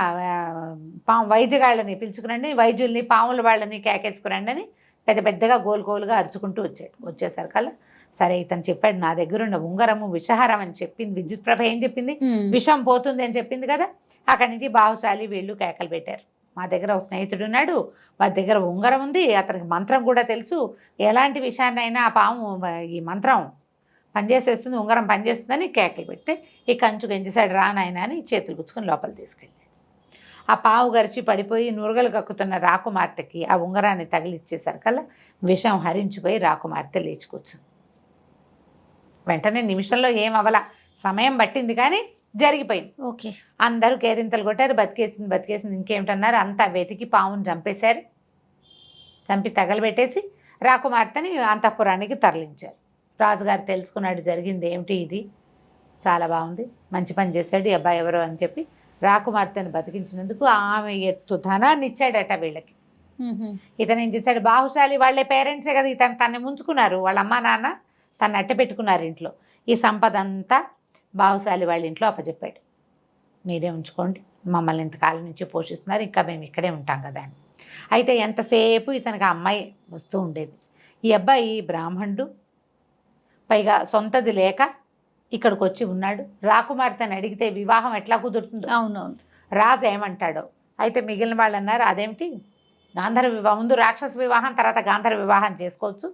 వైద్యగాళ్ళని పిలుచుకురండి, వైద్యుల్ని పాముల వాళ్ళని కేకేసుకురండి అని పెద్ద పెద్దగా గోలుగా అరుచుకుంటూ వచ్చాడు. వచ్చేసరికల్లా సరే ఇతను చెప్పాడు, నా దగ్గర ఉన్న ఉంగరము విషహారం అని చెప్పింది విద్యుత్ ప్రభ. ఏం చెప్పింది, విషం పోతుంది అని చెప్పింది కదా. అక్కడి నుంచి బాహుశాలి వీళ్ళు కేకలు పెట్టారు, మా దగ్గర ఒక స్నేహితుడు ఉన్నాడు, వారి దగ్గర ఉంగరం ఉంది, అతనికి మంత్రం కూడా తెలుసు, ఎలాంటి విషయాన్నైనా ఆ పాము ఈ మంత్రం పనిచేసేస్తుంది, ఉంగరం పనిచేస్తుందని కేకలు పెడితే ఈ కంచు గెంచేశాడు, రానాయన అని చేతులు పుచ్చుకొని లోపల తీసుకెళ్ళాడు. ఆ పావు గరిచి పడిపోయి నురగలు కక్కుతున్న రాకుమార్తెకి ఆ ఉంగరాన్ని తగిలిచ్చేసరికల్లా విషం హరించిపోయి రాకుమార్తె లేచి కూర్చుంది. వెంటనే నిమిషంలో ఏం అవల, సమయం పట్టింది కానీ జరిగిపోయింది. ఓకే, అందరూ కేరింతలు కొట్టారు, బతికేసింది ఇంకేమిటన్నారు. అంతా వెతికి పావును చంపేశారు. చంపి తగలబెట్టేసి రాకుమార్తెని అంతఃపురానికి తరలించారు. రాజుగారు తెలుసుకున్నాడు జరిగింది ఏమిటి, ఇది చాలా బాగుంది, మంచి పని చేశాడు ఈ అబ్బాయి ఎవరో అని చెప్పి రాకుమార్తెను బతికించినందుకు ఆమె ఎత్తు ధనాన్ని ఇచ్చాడట వీళ్ళకి. ఇతను ఏం చేశాడు, బాహుశాలి వాళ్ళే పేరెంట్సే కదా, ఇతను తన్ని ముంచుకున్నారు, వాళ్ళ అమ్మా నాన్న తను అట్ట పెట్టుకున్నారు ఇంట్లో. ఈ సంపద అంతా బాహుశాలి వాళ్ళ ఇంట్లో అప్పచెప్పాడు, మీరే ఉంచుకోండి, మమ్మల్ని ఇంతకాలం నుంచి పోషిస్తున్నారు, ఇంకా మేము ఇక్కడే ఉంటాం కదా అని. అయితే ఎంతసేపు ఇతనికి ఆ అమ్మాయి వస్తూ ఉండేది. ఈ అబ్బాయి బ్రాహ్మణుడు, పైగా సొంతది లేక ఇక్కడికి వచ్చి ఉన్నాడు. రాకుమార్తెని అడిగితే వివాహం ఎట్లా కుదురుతుందో, అవునవును, రాజు ఏమంటాడో. అయితే మిగిలిన వాళ్ళు అన్నారు, అదేమిటి గాంధర్వ వివాహం, ముందు రాక్షస వివాహం తర్వాత గాంధర్వ వివాహం చేసుకోవచ్చు,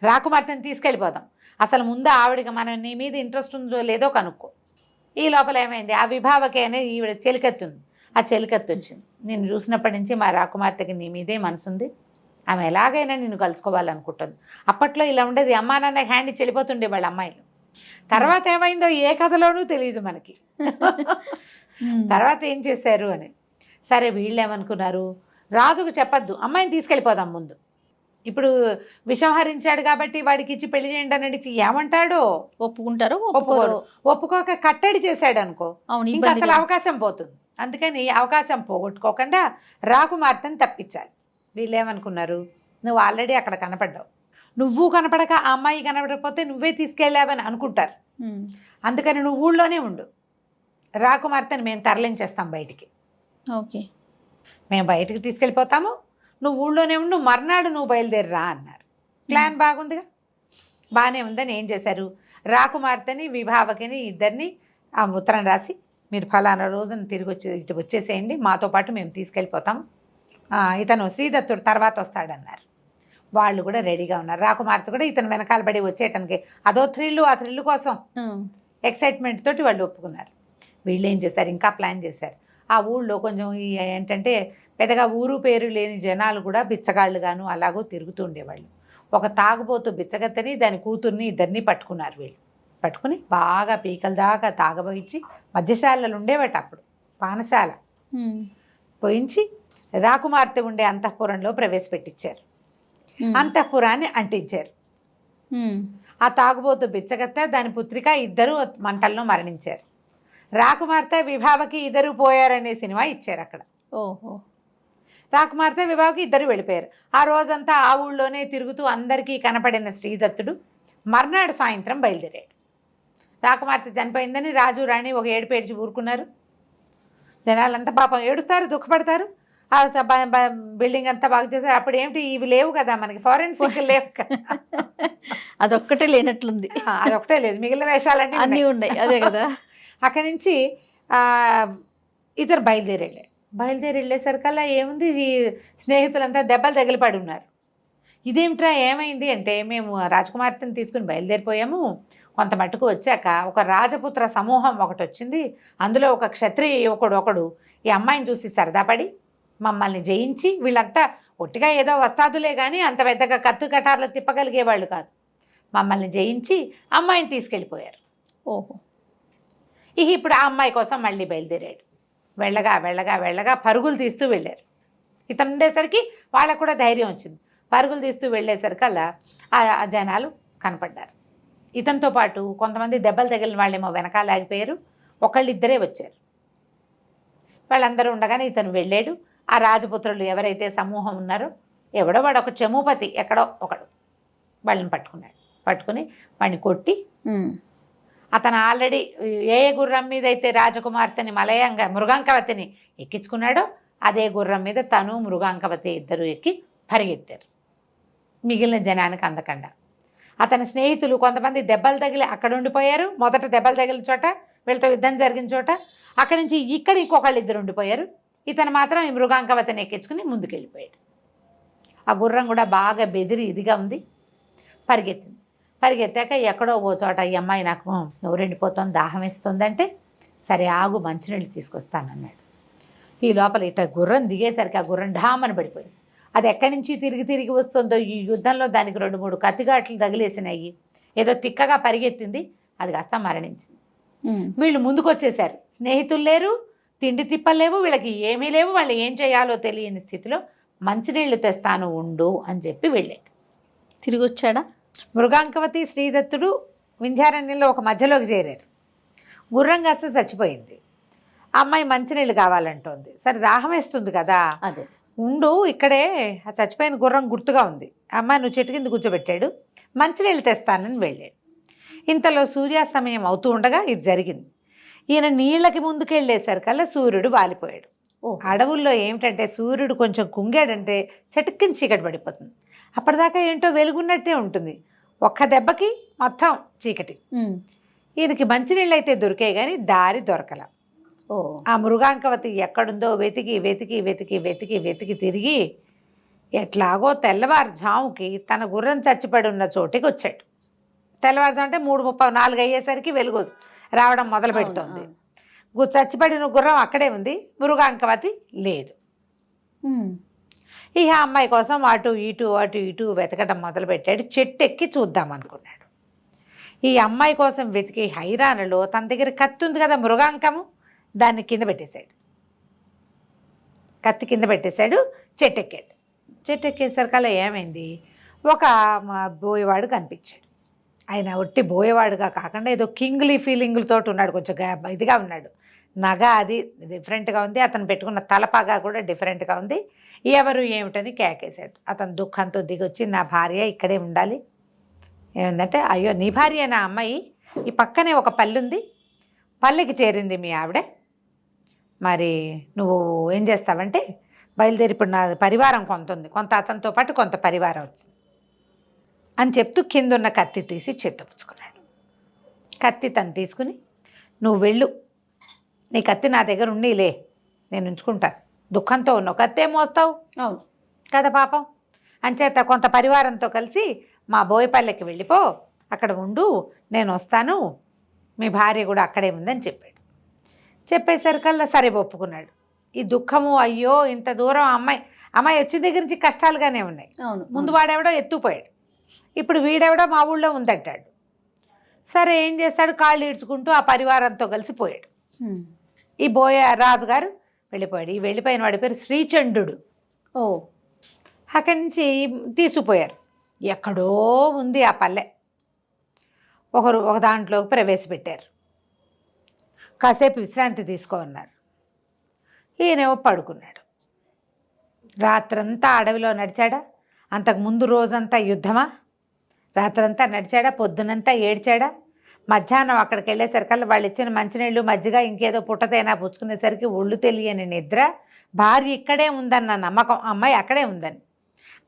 రాకుమార్తెని తీసుకెళ్ళిపోదాం, అసలు ముందు ఆవిడకి మనం నీ మీద ఇంట్రెస్ట్ ఉందో లేదో కనుక్కో. ఈ లోపల ఏమైంది, ఆ విభావకి అనేది ఈవిడ చెలికత్తి ఉంది, ఆ చెలికత్తి వచ్చింది. నేను చూసినప్పటి నుంచి మా రాకుమార్తెకి నీ మీదే మనసుంది, ఆమె ఎలాగైనా నిన్ను కలుసుకోవాలనుకుంటుంది. అప్పట్లో ఇలా ఉండేది, అమ్మా నాన్న హ్యాండ్ ఇచ్చి వెళ్ళిపోతుండే వాళ్ళ అమ్మాయిలు. తర్వాత ఏమైందో ఏ కథలోనూ తెలియదు మనకి. తర్వాత ఏం చేశారు అని. సరే వీళ్ళు ఏమనుకున్నారు, రాజుకు చెప్పద్దు, అమ్మాయిని తీసుకెళ్ళిపోదాం ముందు, ఇప్పుడు విషం హరించాడు కాబట్టి వాడికి ఇచ్చి పెళ్లి చేయండి అని అడిగి ఏమంటాడో, ఒప్పుకుంటారు ఒప్పుకోక కట్టడి చేశాడు అనుకో, ఇంకా అసలు అవకాశం పోతుంది. అందుకని అవకాశం పోగొట్టుకోకుండా రాకుమార్తెని తప్పించాలి. వీళ్ళు ఏమనుకున్నారు, నువ్వు ఆల్రెడీ అక్కడ కనపడ్డావు, నువ్వు కనపడక ఆ అమ్మాయి కనపడకపోతే నువ్వే తీసుకెళ్ళావని అనుకుంటారు. అందుకని నువ్వు ఊళ్ళోనే ఉండు, రాకుమార్తెని మేము తరలించేస్తాం బయటికి, ఓకే మేము బయటికి తీసుకెళ్ళిపోతాము, నువ్వు ఊళ్ళోనే ఉండు, మర్నాడు నువ్వు బయలుదేరిరా అన్నారు. ప్లాన్ బాగుందిగా, బాగానే ఉందని ఏం చేశారు, రాకుమార్తెని విభావకిని ఇద్దరిని ఆ ఉత్తరం రాసి మీరు ఫలానా రోజున తిరిగి ఇటు వచ్చేసేయండి, మాతో పాటు మేము తీసుకెళ్ళిపోతాం, ఇతను శ్రీదత్తుడు తర్వాత వస్తాడన్నారు. వాళ్ళు కూడా రెడీగా ఉన్నారు. రాకుమార్తె కూడా ఇతను వెనకాల పడి వచ్చేయటానికి అదో థ్రిల్లు, ఆ థ్రిల్లు కోసం ఎక్సైట్మెంట్ తోటి వాళ్ళు ఒప్పుకున్నారు. వీళ్ళు ఏం చేశారు, ఇంకా ప్లాన్ చేశారు. ఆ ఊళ్ళో కొంచెం ఏంటంటే పెద్దగా ఊరు పేరు లేని జనాలు కూడా బిచ్చగాళ్ళుగాను అలాగో తిరుగుతూ ఉండేవాళ్ళు. ఒక తాగుబోతు బిచ్చగత్తని దాని కూతుర్ని ఇద్దరిని పట్టుకున్నారు. వీళ్ళు పట్టుకుని బాగా పీకల దాకా తాగబోయించి, మద్యశాలలు ఉండేవట అప్పుడు, పానశాల పోయించి రాకుమార్తె ఉండే అంతఃపురంలో ప్రవేశపెట్టించారు. అంతఃపురాన్ని అంటించారు. ఆ తాగుబోతు బిచ్చగత్తె దాని పుత్రిక ఇద్దరు మంటల్లో మరణించారు. రాకుమార్తె విభావకి ఇద్దరు పోయారనే సినిమా ఇచ్చారు అక్కడ. ఓహో. రాకుమార్తె విభావకి ఇద్దరు వెళ్ళిపోయారు. ఆ రోజంతా ఆ ఊళ్ళోనే తిరుగుతూ అందరికీ కనపడిన శ్రీదత్తుడు మర్నాడు సాయంత్రం బయలుదేరాడు. రాకుమార్తె చనిపోయిందని రాజు రాణి ఒక ఏడుపేడ్చి ఊరుకున్నారు. జనాలంతా పాపం ఏడుస్తారు, దుఃఖపడతారు. ఆ బిల్డింగ్ అంతా బాగు చేశారు. అప్పుడు ఏమిటి, ఇవి లేవు కదా మనకి, ఫారెన్సిక్ లేవు కదా, అదొక్కటే లేనట్లుంది. అదొకటే లేదు, మిగిలిన వేషాలన్నీ అన్నీ ఉన్నాయి. అదే కదా. అక్కడి నుంచి ఇతను బయలుదేరి వెళ్ళేసరికల్లా ఏముంది, ఈ స్నేహితులంతా దెబ్బలు తగిలిపడి ఉన్నారు. ఇదేమిట్రా ఏమైంది అంటే, మేము రాజకుమార్తెను తీసుకుని బయలుదేరిపోయాము. కొంత మట్టుకు వచ్చాక ఒక రాజపుత్ర సమూహం ఒకటి వచ్చింది. అందులో ఒక క్షత్రియ యువకుడు ఒకడు ఈ అమ్మాయిని చూసి సరదాపడి మమ్మల్ని జయించి, వీళ్ళంతా ఒట్టిగా ఏదో వస్తాదులే కానీ అంత పెద్దగా కత్తు కటార్లు తిప్పగలిగేవాళ్ళు కాదు, మమ్మల్ని జయించి అమ్మాయిని తీసుకెళ్ళిపోయారు. ఓహో. ఇప్పుడు ఆ అమ్మాయి కోసం మళ్ళీ బయలుదేరాడు. వెళ్ళగా పరుగులు తీస్తూ వెళ్ళారు. ఇతను ఉండేసరికి వాళ్ళకు కూడా ధైర్యం వచ్చింది. పరుగులు తీస్తూ వెళ్ళేసరికల్లా ఆ జనాలు కనపడ్డారు. ఇతనితో పాటు కొంతమంది దెబ్బలు తగిలిన వాళ్ళేమో వెనకాల ఆగిపోయారు. ఒకళ్ళిద్దరే వచ్చారు. వాళ్ళందరూ ఉండగానే ఇతను వెళ్ళాడు. ఆ రాజపుత్రులు ఎవరైతే సమూహం ఉన్నారో, ఎవడో వాడు ఒక చమూపతి ఎక్కడో ఒకడు వాళ్ళని పట్టుకుని వాడిని కొట్టి, అతను ఆల్రెడీ ఏ గుర్రం మీద అయితే రాజకుమార్తెని మృగాంకవతిని ఎక్కించుకున్నాడో అదే గుర్రం మీద తను మృగాంకవతి ఇద్దరు ఎక్కి పరిగెత్తారు. మిగిలిన జనానికి అందకుండా అతని స్నేహితులు కొంతమంది దెబ్బలు తగిలి అక్కడ ఉండిపోయారు. మొదట దెబ్బలు తగిలిన చోట, వీళ్ళతో యుద్ధం జరిగిన చోట, అక్కడి నుంచి ఇక్కడ ఇంకొకళ్ళు ఇద్దరు ఉండిపోయారు. ఇతను మాత్రం ఈ మృగాంకవతిని ఎక్కించుకుని ముందుకెళ్ళిపోయాడు. ఆ గుర్రం కూడా బాగా బెదిరి ఇదిగా ఉంది, పరిగెత్తాక ఎక్కడో ఓ చోట ఈ అమ్మాయి నాకు నోరెండిపోతుంది, దాహం వేస్తుందంటే, సరే ఆగు మంచినీళ్ళు తీసుకొస్తానన్నాడు. ఈ లోపల ఇట్లా గుర్రం దిగేసరికి ఆ గుర్రం ఢామని పడిపోయింది. అది ఎక్కడి నుంచి తిరిగి వస్తుందో, ఈ యుద్ధంలో దానికి 2-3 కత్తిగాట్లు తగిలేసినాయి. ఏదో తిక్కగా పరిగెత్తింది, అది కాస్త మరణించింది. వీళ్ళు ముందుకు వచ్చేసారు. స్నేహితులు లేరు, తిండి తిప్పలేవు, వీళ్ళకి ఏమీ లేవు. వాళ్ళు ఏం చేయాలో తెలియని స్థితిలో మంచినీళ్ళు తెస్తాను ఉండు అని చెప్పి వెళ్ళాడు. తిరిగి వచ్చాడా? మృగాంకవతి శ్రీదత్తుడు వింధ్యారణ్యంలో ఒక మధ్యలోకి చేరారు. గుర్రం కాస్త చచ్చిపోయింది. అమ్మాయి మంచినీళ్ళు కావాలంటోంది. సరే దాహం వేస్తుంది కదా, అదే ఉండు ఇక్కడే, ఆ చచ్చిపోయిన గుర్రం గుర్తుగా ఉంది. అమ్మాయి నువ్వు చెట్టు కింద కూర్చోబెట్టాడు. మంచినీళ్ళు తెస్తానని వెళ్ళాడు. ఇంతలో సూర్యాస్తమయం అవుతూ ఉండగా ఇది జరిగింది. ఈయన నీళ్ళకి ముందుకెళ్ళేసరికల్లా సూర్యుడు వాలిపోయాడు. అడవుల్లో ఏమిటంటే సూర్యుడు కొంచెం కుంగాడంటే చటుక్కుని చీకటి పడిపోతుంది. అప్పటిదాకా ఏంటో వెలుగున్నట్టే ఉంటుంది, ఒక్క దెబ్బకి మొత్తం చీకటి. ఈయనకి మంచినీళ్ళు అయితే దొరికాయి కానీ దారి దొరకల. ఆ మృగాంకవతి ఎక్కడుందో వెతికి తిరిగి ఎట్లాగో తెల్లవారుజాముకి తన గుర్రం చచ్చిపడి ఉన్న చోటికి వచ్చాడు. తెల్లవారుజాము అంటే 3:30-4 అయ్యేసరికి వెలుగు రావడం మొదలు పెడుతోంది. చచ్చిపడిన గుర్రం అక్కడే ఉంది, మృగాంకవతి లేదు. ఇక అమ్మాయి కోసం అటు ఇటు వెతకడం మొదలుపెట్టాడు. చెట్టు ఎక్కి చూద్దాం అనుకున్నాడు. ఈ అమ్మాయి కోసం వెతికి హైరాణలో తన దగ్గర కత్తి ఉంది కదా, మృగాంకము, దాన్ని కింద పెట్టేశాడు. కత్తి కింద పెట్టేశాడు. చెట్టు ఎక్కాడు. చెట్టు ఎక్కేసరికల్లా ఏమైంది, ఒక బోయేవాడు కనిపించాడు. ఆయన ఒట్టి బోయేవాడుగా కాకుండా ఏదో కింగ్లీ ఫీలింగులతో ఉన్నాడు, కొంచెం ఇదిగా ఉన్నాడు. నగ అది డిఫరెంట్గా ఉంది, అతను పెట్టుకున్న తలపాగా కూడా డిఫరెంట్గా ఉంది. ఎవరు ఏమిటని కేకేశాడు. అతను దుఃఖంతో దిగొచ్చి, నా భార్య ఇక్కడే ఉండాలి. ఏమిందంటే, అయ్యో నీ భార్య నా అమ్మాయి, ఈ పక్కనే ఒక పల్లె ఉంది, పల్లెకి చేరింది మీ ఆవిడ, మరి నువ్వు ఏం చేస్తావంటే బయలుదేరి, ఇప్పుడు నా పరివారం కొంత ఉంది, కొంత అతనితో పాటు కొంత పరివారం వచ్చింది అని చెప్తూ కిందున్న కత్తి తీసి చేతపుచ్చుకున్నాడు. కత్తి తను తీసుకుని, నువ్వు వెళ్ళు, నీ కత్తి నా దగ్గర ఉండీలే, నేను ఉంచుకుంటాను, దుఃఖంతో ఉన్నావు, కత్తే మోస్తావు అవును కదా పాపం, అంచేత కొంత పరివారంతో కలిసి మా బోయపల్లెకి వెళ్ళిపో, అక్కడ ఉండు, నేను వస్తాను, మీ భార్య కూడా అక్కడే ఉందని చెప్పాడు. చెప్పేసరికల్లా సరే ఒప్పుకున్నాడు. ఈ దుఃఖము, అయ్యో ఇంత దూరం అమ్మాయి వచ్చిన దగ్గర నుంచి కష్టాలుగానే ఉన్నాయి. ముందు వాడెవడో ఎత్తుపోయాడు, ఇప్పుడు వీడెవడో మా ఊళ్ళో ఉందంటాడు. సరే ఏం చేస్తాడు, కాళ్ళు ఈడ్చుకుంటూ ఆ పరివారంతో కలిసిపోయాడు. ఈ రాజుగారు వెళ్ళిపోయాడు. ఈ వెళ్ళిపోయిన వాడి పేరు శ్రీచండు. అక్కడి నుంచి తీసుకుపోయారు. ఎక్కడో ఉంది ఆ పల్లె, ఒకరు ఒక దాంట్లోకి ప్రవేశపెట్టారు. కాసేపు విశ్రాంతి తీసుకోమన్నారు. ఈయనేమో పడుకున్నాడు. రాత్రంతా అడవిలో నడిచాడా? అంతకుముందు రోజంతా యుద్ధమా? రాత్రంతా నడిచాడా? పొద్దునంతా ఏడ్చాడా? మధ్యాహ్నం అక్కడికి వెళ్ళేసరికల్లా వాళ్ళు ఇచ్చిన మంచినీళ్ళు మజ్జిగ ఇంకేదో పుట్టతైనా పుచ్చుకునేసరికి ఒళ్ళు తెలియని నిద్ర. భార్య ఇక్కడే ఉందన్న నమ్మకం, అమ్మాయి అక్కడే ఉందని.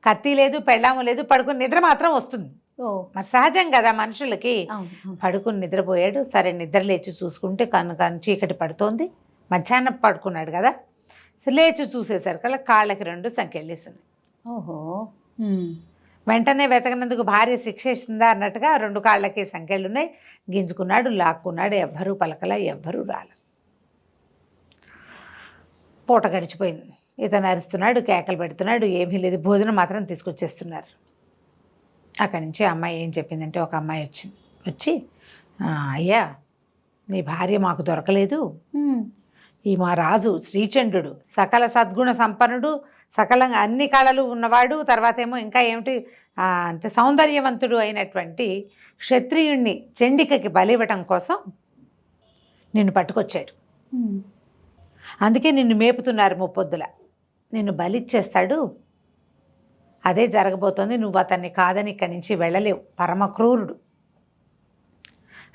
కత్తి లేదు, పెళ్ళాము లేదు, పడుకుని నిద్ర మాత్రం వస్తుంది. మరి సహజం కదా మనుషులకి. పడుకుని నిద్రపోయాడు. సరే నిద్ర లేచి చూసుకుంటే కన్ను చీకటి పడుతోంది. మధ్యాహ్నం పడుకున్నాడు కదా, లేచి చూసేసరికల్లా కాళ్ళకి 2 సంకెళ్ళేస్తుంది. ఓహో. వెంటనే వెతకనందుకు భార్య శిక్ష ఇస్తుందా అన్నట్టుగా 2 కాళ్ళకి సంకెళ్ళున్నాయి. గింజుకున్నాడు, లాక్కున్నాడు. ఎవ్వరూ పలకలా, ఎవ్వరూ రాల. పూట గడిచిపోయింది. ఇతను అరుస్తున్నాడు, కేకలు పెడుతున్నాడు. ఏమీ లేదు, భోజనం మాత్రం తీసుకొచ్చేస్తున్నారు. అక్కడి నుంచి అమ్మాయి ఏం చెప్పిందంటే, ఒక అమ్మాయి వచ్చి అయ్యా నీ భార్య మాకు దొరకలేదు. ఈ మా రాజు శ్రీచంద్రుడు సకల సద్గుణ సంపన్నుడు, సకలంగా అన్ని కళలు ఉన్నవాడు, తర్వాత ఏమో ఇంకా ఏమిటి అంటే సౌందర్యవంతుడు అయినటువంటి క్షత్రియుణ్ణి చండికకి బలివ్వటం కోసం నిన్ను పట్టుకొచ్చాడు. అందుకే నిన్ను మేపుతున్నారు ముప్పొద్దుల. నిన్ను బలిచ్చేస్తాడు. అదే జరగబోతోంది. నువ్వు అతన్ని కాదని ఇక్కడి నుంచి వెళ్ళలేవు. పరమ క్రూరుడు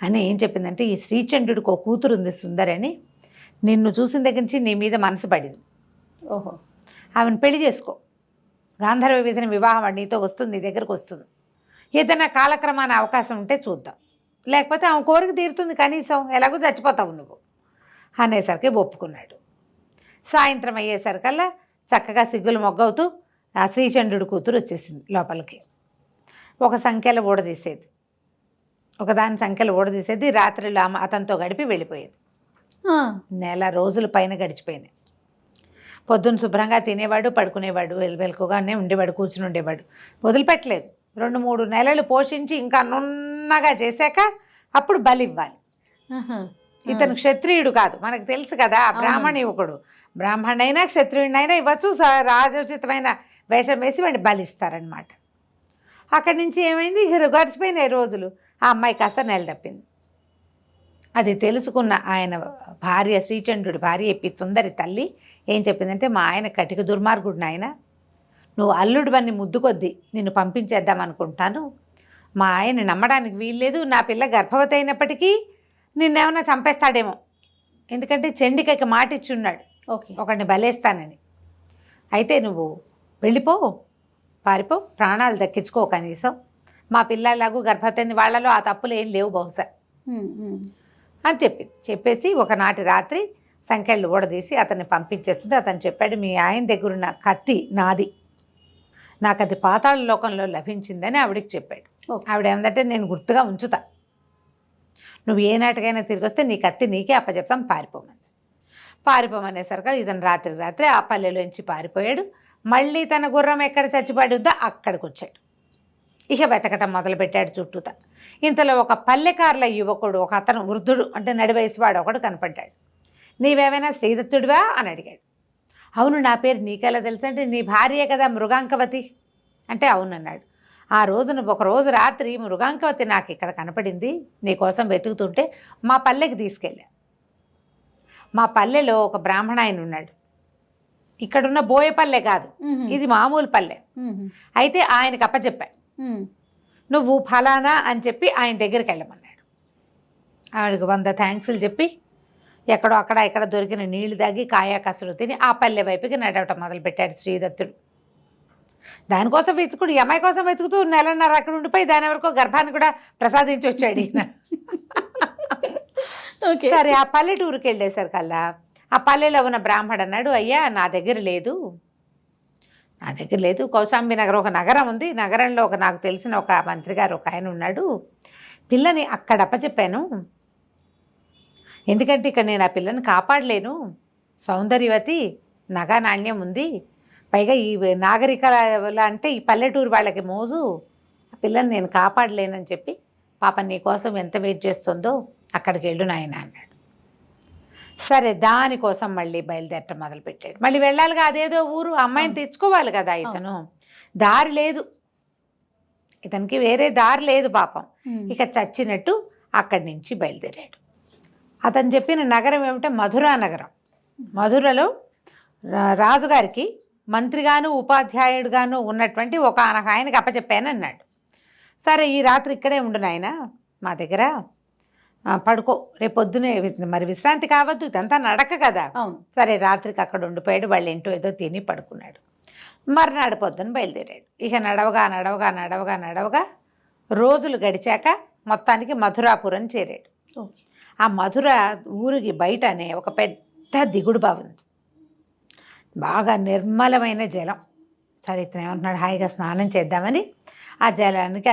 అని ఏం చెప్పిందంటే, ఈ శ్రీచంద్రుడికి ఒక కూతురు ఉంది సుందరి అని. నిన్ను చూసిన దగ్గర నుంచి నీ మీద మనసు పడింది. ఓహో. ఆమెను పెళ్లి చేసుకో. గాంధర్వ వీధిని వివాహం నీతో వస్తుంది, నీ దగ్గరకు వస్తుంది. ఏదైనా కాలక్రమాన అవకాశం ఉంటే చూద్దాం, లేకపోతే ఆమె కోరిక తీరుతుంది. కనీసం ఎలాగో చచ్చిపోతావు నువ్వు అనేసరికి ఒప్పుకున్నాడు. సాయంత్రం అయ్యేసరికల్లా చక్కగా సిగ్గులు మొగ్గవుతూ ఆ శ్రీచంద్రుడి కూతురు వచ్చేసింది లోపలికి. ఒక సంఖ్యలో ఊడదీసేది, ఒకదాని సంఖ్యలో ఊడదీసేది. రాత్రిలో అతనితో గడిపి వెళ్ళిపోయేది. నెల రోజుల పైన గడిచిపోయినాయి. పొద్దున్న శుభ్రంగా తినేవాడు, పడుకునేవాడు, వెలుకుగానే ఉండేవాడు, కూర్చుని ఉండేవాడు. వదిలిపెట్టలేదు. 2-3 నెలలు పోషించి ఇంకా నున్నగా చేశాక అప్పుడు బలి ఇవ్వాలి. ఇతను క్షత్రియుడు కాదు, మనకు తెలుసు కదా, బ్రాహ్మణ యువకుడు. బ్రాహ్మణైనా క్షత్రియుడినైనా ఇవ్వచ్చు. రాజోచితమైన వేషం వేసి వాడిని బలిస్తారనమాట. అక్కడి నుంచి ఏమైంది, గడిచిపోయినాయి రోజులు. ఆ అమ్మాయి కాస్త నెల తప్పింది. అది తెలుసుకున్న ఆయన భార్య, శ్రీచంద్రుడి భార్య సుందరి తల్లి ఏం చెప్పిందంటే, మా ఆయన కటిక దుర్మార్గుడు నాయన, నువ్వు అల్లుడు బన్ని ముద్దు కొద్దీ నిన్ను పంపించేద్దాం అనుకుంటాను. మా ఆయన నమ్మడానికి వీల్లేదు. నా పిల్ల గర్భవతి అయినప్పటికీ నిన్నేమన్నా చంపేస్తాడేమో, ఎందుకంటే చండికకి మాట ఇచ్చున్నాడు ఒకడిని బలేస్తానని. అయితే నువ్వు వెళ్ళిపో, పారిపో, ప్రాణాలు దక్కించుకో కనీసం. మా పిల్లలాಗೂ గర్భవతి వాళ్ళలో ఆ తప్పులు ఏం లేవు బహుశా అని చెప్పేసి ఒకనాటి రాత్రి సంఖ్యలు ఊడదీసి అతన్ని పంపించేస్తుంటే అతను చెప్పాడు, మీ ఆయన దగ్గరున్న కత్తి నాది, నాకు అది పాతాళ లోకంలో లభించిందని ఆవిడికి చెప్పాడు. ఆవిడ ఏమందంటే, నేను గుర్తుగా ఉంచుతా, నువ్వు ఏ నాటికైనా తిరిగి వస్తే నీ కత్తి నీకే అప్పచెప్తాం, పారిపోమనేసరికి ఇతను రాత్రి ఆ పల్లెలోంచి పారిపోయాడు. మళ్ళీ తన గుర్రం ఎక్కడ చచ్చిపడుద్దా అక్కడికి వచ్చాడు. ఇక వెతకటం మొదలుపెట్టాడు చుట్టూతా. ఇంతలో ఒక పల్లెకారుల యువకుడు, ఒక అతను వృద్ధుడు అంటే నడివయసువాడు ఒకడు కనపడ్డాడు. నీవేమైనా శ్రీదత్తుడివా అని అడిగాడు. అవును, నా పేరు నీకెలా తెలుసు అంటే, నీ భార్యే కదా మృగాంకవతి అంటే అవునన్నాడు. ఆ రోజున ఒకరోజు రాత్రి మృగాంకవతి నాకు ఇక్కడ కనపడింది, నీకోసం వెతుకుతుంటే మా పల్లెకి తీసుకెళ్ళా. మా పల్లెలో ఒక బ్రాహ్మణ ఆయన ఉన్నాడు. ఇక్కడున్న బోయపల్లె కాదు, ఇది మామూలు పల్లె. అయితే ఆయనకు అప్పచెప్పా, నువ్వు ఫలానా అని చెప్పి ఆయన దగ్గరికి వెళ్ళమన్నాడు. ఆవిడకి 100 థ్యాంక్స్లు చెప్పి ఎక్కడో అక్కడ ఇక్కడ దొరికిన నీళ్లు తాగి కాయా కసరు తిని ఆ పల్లె వైపుకి నడవటం మొదలుపెట్టాడు శ్రీదత్తుడు. దానికోసం వెతుకుడు, ఈ అమ్మాయి కోసం వెతుకుతూ 1.5 నెలలు అక్కడ ఉండిపోయి దాని వరకు గర్భాన్ని కూడా ప్రసాదించి వచ్చాడు ఈయన. సరే ఆ పల్లెటూరుకి వెళ్ళేసరికల్లా ఆ పల్లెలో ఉన్న బ్రాహ్మడు అన్నాడు, అయ్యా నా దగ్గర లేదు, కౌశాంబి నగరం ఒక నగరం ఉంది, నగరంలో నాకు తెలిసిన ఒక మంత్రి గారు ఒక ఆయన ఉన్నాడు, పిల్లని అక్కడ అప్పచెప్పాను, ఎందుకంటే ఇక్కడ నేను ఆ పిల్లని కాపాడలేను, సౌందర్యవతి, నగా నాణ్యం ఉంది, పైగా ఈ నాగరికల అంటే ఈ పల్లెటూరు వాళ్ళకి మోజు, ఆ పిల్లని నేను కాపాడలేనని చెప్పి పాప నీ కోసం ఎంత వెయిట్ చేస్తుందో అక్కడికి వెళ్ళు నాయన అన్నాడు. సరే దానికోసం మళ్ళీ బయలుదేరటం మొదలుపెట్టాడు. మళ్ళీ వెళ్ళాలిగా, అదేదో ఊరు, అమ్మాయిని తెచ్చుకోవాలి కదా ఇతను. దారి లేదు. ఇతనికి వేరే దారి లేదు పాపం. ఇక చచ్చినట్టు అక్కడి నుంచి బయలుదేరాడు. అతను చెప్పిన నగరం ఏమిటంటే మధురా నగరం. మధురలో రాజుగారికి మంత్రిగాను ఉపాధ్యాయుడుగాను ఉన్నటువంటి ఒక ఆయనకి అప్పచెప్పాను అన్నాడు. సరే ఈ రాత్రి ఇక్కడే ఉండు నాయన మా దగ్గర, పడుకో, రేపు పొద్దునే మరి విశ్రాంతి కావద్దు, ఇదంతా నడక కదా. అవును. సరే రాత్రికి అక్కడ ఉండిపోయాడు. వాళ్ళు ఏంటో ఏదో తిని పడుకున్నాడు. మర్నాడు పొద్దున బయలుదేరాడు. ఇక నడవగా నడవగా నడవగా నడవగా రోజులు గడిచాక మొత్తానికి మధురాపురం చేరాడు. ఆ మధుర ఊరికి బయటనే ఒక పెద్ద దిగుడు బావి ఉంది, బాగా నిర్మలమైన జలం. సరే ఇతను ఏమంటున్నాడు, హాయిగా స్నానం చేద్దామని ఆ జలానికి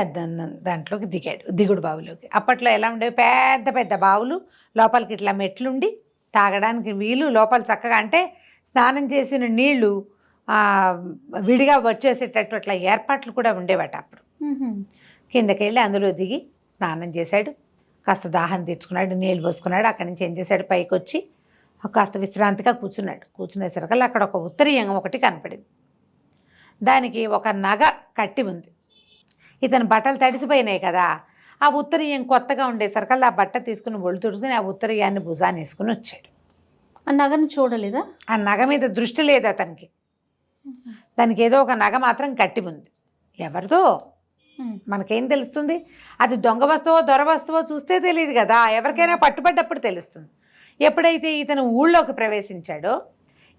దాంట్లోకి దిగాడు, దిగుడు బావిలోకి. అప్పట్లో ఎలా ఉండేవి, పెద్ద పెద్ద బావులు, లోపలికి ఇట్లా మెట్లుండి తాగడానికి వీలు, లోపల చక్కగా అంటే స్నానం చేసిన నీళ్లు విడిగా వచ్చేసేటట్టు అట్లా ఏర్పాట్లు కూడా ఉండేవాట అప్పుడు. కిందకి వెళ్ళి అందులో దిగి స్నానం చేశాడు, కాస్త దాహం తీర్చుకున్నాడు, నీళ్ళు పోసుకున్నాడు. అక్కడి నుంచి ఏం చేశాడు, పైకి వచ్చి కాస్త విశ్రాంతిగా కూర్చున్నాడు. కూర్చునేసరికల్లా అక్కడ ఒక ఉత్తరీయం ఒకటి కనపడింది. దానికి ఒక నగ కట్టి ఉంది. ఇతను బట్టలు తడిసిపోయినాయి కదా, ఆ ఉత్తరీయం కొత్తగా ఉండేసరికల్లా ఆ బట్ట తీసుకుని ఒళ్ళు తుడుచుకుని ఆ ఉత్తరీయాన్ని భుజాన్ని వేసుకుని వచ్చాడు. ఆ నగను చూడలేదా? ఆ నగ మీద దృష్టి లేదు అతనికి. దానికి ఏదో ఒక నగ మాత్రం కట్టి ఉంది. ఎవరిదో మనకేం తెలుస్తుంది? అది దొంగ వస్తువో దొర వస్తువో చూస్తే తెలియదు కదా, ఎవరికైనా పట్టుబడ్డప్పుడు తెలుస్తుంది. ఎప్పుడైతే ఇతను ఊళ్ళోకి ప్రవేశించాడో,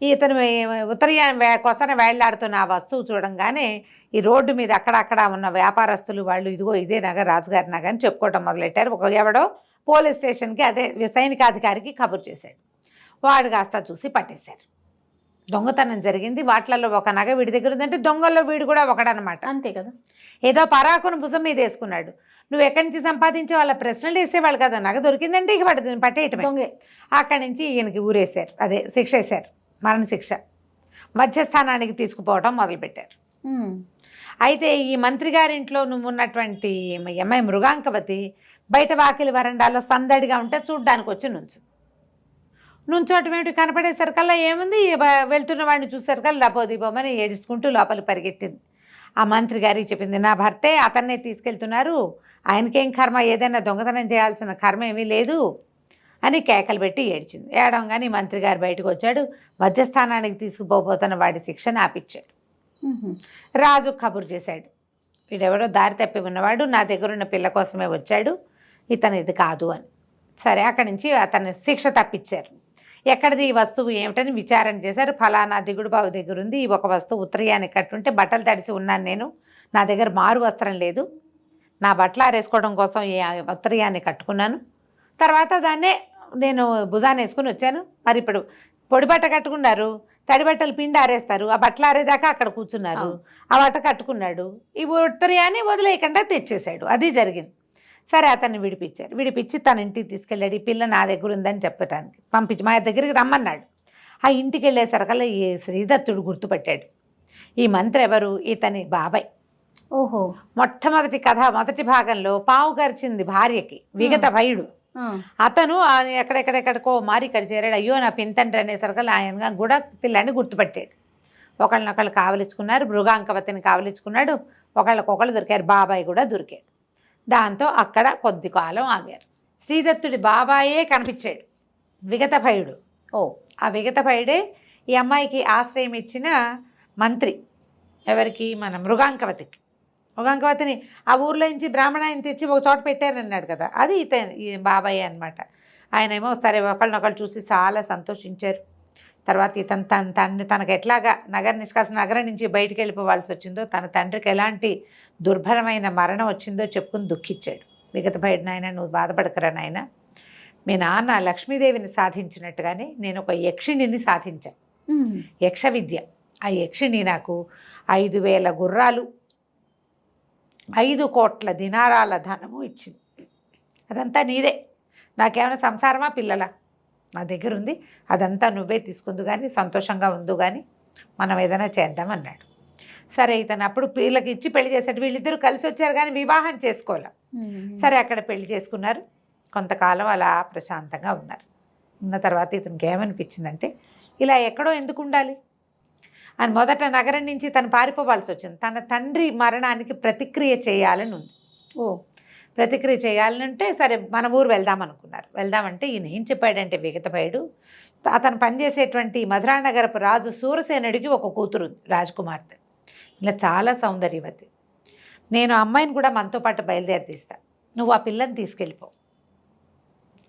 ఇతను ఉత్తరీయాన్ని కొసన వేళ్లాడుతున్న ఆ వస్తువు చూడంగానే ఈ రోడ్డు మీద అక్కడక్కడ ఉన్న వ్యాపారస్తులు వాళ్ళు ఇదిగో ఇదే నగ, రాజుగారి నగ అని చెప్పుకోవటం మొదలెట్టారు. ఒక ఎవడో పోలీస్ స్టేషన్కి, అదే సైనికాధికారికి కబురు చేశాడు. వాడు కాస్త చూసి పట్టేశారు. దొంగతనం జరిగింది, వాటిలలో ఒక నగ వీడి దగ్గర ఉందంటే దొంగల్లో వీడు కూడా ఒకడనమాట. అంతే కదా. ఏదో పరాకును భుజం మీద వేసుకున్నాడు. నువ్వు ఎక్కడి నుంచి సంపాదించే వాళ్ళ ప్రశ్నలు వేసేవాళ్ళు కదా, నగ దొరికిందంటే ఇక వాడు పట్టేయటమే. దొంగే. అక్కడి నుంచి ఈయనకి ఊరేశారు, అదే శిక్ష వేశారు, మరణశిక్ష. మధ్యస్థానానికి తీసుకుపోవటం మొదలుపెట్టారు. అయితే ఈ మంత్రి గారింట్లో నువ్వు ఉన్నటువంటి అమ్మాయి మృగాంకవతి బయట వాకిలి వరండాలో సందడిగా ఉంటే చూడ్డానికి వచ్చి నుంచోటం ఏమిటి, కనపడేసరికల్లా ఏముంది, వెళ్తున్న వాడిని చూసేసరికల్లా లపోదీపోమని ఏడుచుకుంటూ లోపలి పరిగెత్తింది. ఆ మంత్రి గారికి చెప్పింది, నా భర్తే అతన్నే తీసుకెళ్తున్నారు, ఆయనకేం కర్మ, ఏదైనా దొంగతనం చేయాల్సిన కర్మ ఏమీ లేదు అని కేకలు పెట్టి ఏడ్చింది. ఏడవగానే మంత్రి గారు బయటకు వచ్చాడు. మధ్యస్థానానికి తీసుకుపోతున్న వాడి శిక్షను ఆపిచ్చాడు. రాజు కబురు చేశాడు, వీడెవడో దారి తప్పి ఉన్నవాడు, నా దగ్గర ఉన్న పిల్ల కోసమే వచ్చాడు, ఇతను ఇది కాదు అని. సరే అక్కడి నుంచి అతన్ని శిక్ష తప్పించారు. ఎక్కడిది ఈ వస్తువు ఏమిటని విచారణ చేశారు. ఫలానా దిగుడు బావి దగ్గర ఉంది, ఈ ఒక వస్తువు ఉత్తరీయానికి కట్టుంటే బట్టలు తడిసి ఉన్నాను నేను, నా దగ్గర మారు వస్త్రం లేదు, నా బట్టలు ఆరేసుకోవడం కోసం ఈ ఉత్తరీయాన్ని కట్టుకున్నాను, తర్వాత దాన్నే నేను భుజాన్ని వేసుకుని వచ్చాను. మరి ఇప్పుడు పొడి బట్ట కట్టుకున్నారు, తడి బట్టలు పిండి ఆరేస్తారు, ఆ బట్టలు ఆరేదాకా అక్కడ కూర్చున్నారు, ఆ బట్ట కట్టుకున్నాడు, ఈ ఉత్తరీయాన్ని వదిలేయకుండా తెచ్చేశాడు. అది జరిగింది. సరే అతన్ని విడిపించి తన ఇంటికి తీసుకెళ్ళాడు. ఈ పిల్ల నా దగ్గర ఉందని చెప్పడానికి పంపించి మా దగ్గరికి రమ్మన్నాడు. ఆ ఇంటికి వెళ్ళేసరికల్లా ఈ శ్రీదత్తుడు గుర్తుపట్టాడు. ఈ మంత్రి ఎవరు, ఇతని బాబాయ్. ఓహో. మొట్టమొదటి కథ మొదటి భాగంలో పావు గరిచింది భార్యకి విగత భయుడు. అతను ఎక్కడెక్కడెక్కడికో మారి ఇక్కడ చేరాడు. అయ్యో నా పింతండ్రి అనేసరికల్లా ఆయన కూడా పిల్లాన్ని గుర్తుపట్టాడు. ఒకళ్ళనొకళ్ళు కావలించుకున్నారు, మృగాంకవతిని కావలించుకున్నాడు, ఒకళ్ళకొకళ్ళు దొరికారు, బాబాయ్ కూడా దొరికాడు. దాంతో అక్కడ కొద్ది కాలం ఆగారు. శ్రీదత్తుడి బాబాయే కనిపించాడు, విగత భయుడు. ఆ విగత భయుడే ఈ అమ్మాయికి ఆశ్రయం ఇచ్చిన మంత్రి. ఎవరికి, మన మృగాంకవతికి. మృగాంకవతిని ఆ ఊర్లో నుంచి బ్రాహ్మణాయని తెచ్చి ఒక చోట పెట్టారన్నాడు కదా, అది ఈ బాబాయ్ అనమాట. ఆయన ఏమో సరే ఒకళ్ళనొకళ్ళు చూసి చాలా సంతోషించారు. తర్వాత ఇతను తనకు ఎట్లాగా నగరం నుంచి బయటికి వెళ్ళిపోవాల్సి వచ్చిందో, తన తండ్రికి ఎలాంటి దుర్భరమైన మరణం వచ్చిందో చెప్పుకుని దుఃఖించాడు. విగత భయుడు, నాయన నువ్వు బాధపడకరా నాయన, మీ నాన్న లక్ష్మీదేవిని సాధించినట్టుగానే నేను ఒక యక్షిణిని సాధించాను, యక్ష విద్య. ఆ యక్షిణి నాకు 5,000 గుర్రాలు 5 కోట్ల దినారాల ధనము ఇచ్చింది. అదంతా నీదే, నాకేమైనా సంసారమా పిల్లల, నా దగ్గర ఉంది, అదంతా నువ్వే తీసుకుందు కానీ, సంతోషంగా ఉందు కానీ, మనం ఏదైనా చేద్దామన్నాడు. సరే ఇతను అప్పుడు వీళ్ళకి ఇచ్చి పెళ్లి చేశాడు. వీళ్ళిద్దరూ కలిసి వచ్చారు కానీ వివాహం చేసుకోవాలి. సరే అక్కడ పెళ్లి చేసుకున్నారు. కొంతకాలం అలా ప్రశాంతంగా ఉన్నారు. ఉన్న తర్వాత ఇతనికి ఏమనిపించిందంటే, ఇలా ఎక్కడో ఎందుకు ఉండాలి, అని మొదట నగరం నుంచి తను పారిపోవాల్సి వచ్చింది. తన తండ్రి మరణానికి ప్రతిక్రియ చేయాలని ఉంది. ఓ ప్రతిక్రియ చేయాలంటే సరే మన ఊరు వెళ్దాం అనుకున్నారు. వెళ్దామంటే ఈయన ఏం చెప్పాడంటే విగతభయుడు, అతను పనిచేసేటువంటి మధురానగరపు రాజు సూరసేనుడికి ఒక కూతురు రాజకుమార్తె, ఇలా చాలా సౌందర్యవతి. నేను అమ్మాయిని కూడా మనతో పాటు బయలుదేరి తీస్తా, నువ్వు ఆ పిల్లని తీసుకెళ్ళిపో.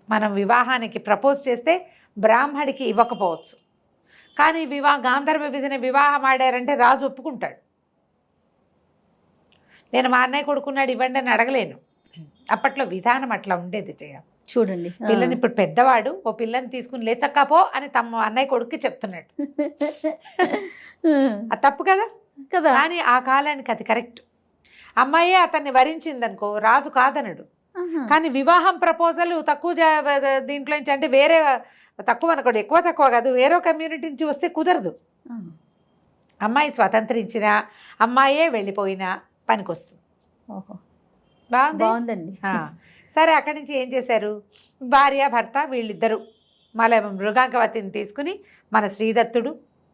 మనం వివాహానికి ప్రపోజ్ చేస్తే బ్రాహ్మడికి ఇవ్వకపోవచ్చు, కానీ గాంధర్వ విధిని వివాహం ఆడారంటే రాజు ఒప్పుకుంటాడు. నేను మా అన్నయ్య కొడుకున్నాడు ఇవ్వండి అని అడగలేను. అప్పట్లో విధానం అట్లా ఉండేది. చూడండి, పిల్లని ఇప్పుడు పెద్దవాడు, ఓ పిల్లని తీసుకుని లేచక్కపో అని తమ అన్నయ్య కొడుక్కి చెప్తున్నాడు. అది తప్పు కదా కదా. కానీ ఆ కాలానికి అది కరెక్ట్. అమ్మాయే అతన్ని వరించిందనుకో రాజు కాదనడు. కానీ వివాహం ప్రపోజల్ తక్కువ దీంట్లో నుంచి అంటే వేరే తక్కువ అనుకోండి, ఎక్కువ తక్కువ కాదు, వేరే కమ్యూనిటీ నుంచి వస్తే కుదరదు. అమ్మాయి స్వతంత్రించిన అమ్మాయే వెళ్ళిపోయినా పనికొస్తుంది. ఓహో బాగుందండి. సరే అక్కడి నుంచి ఏం చేశారు, భార్య భర్త వీళ్ళిద్దరూ మృగాంకవతిని తీసుకుని మన శ్రీదత్తుడు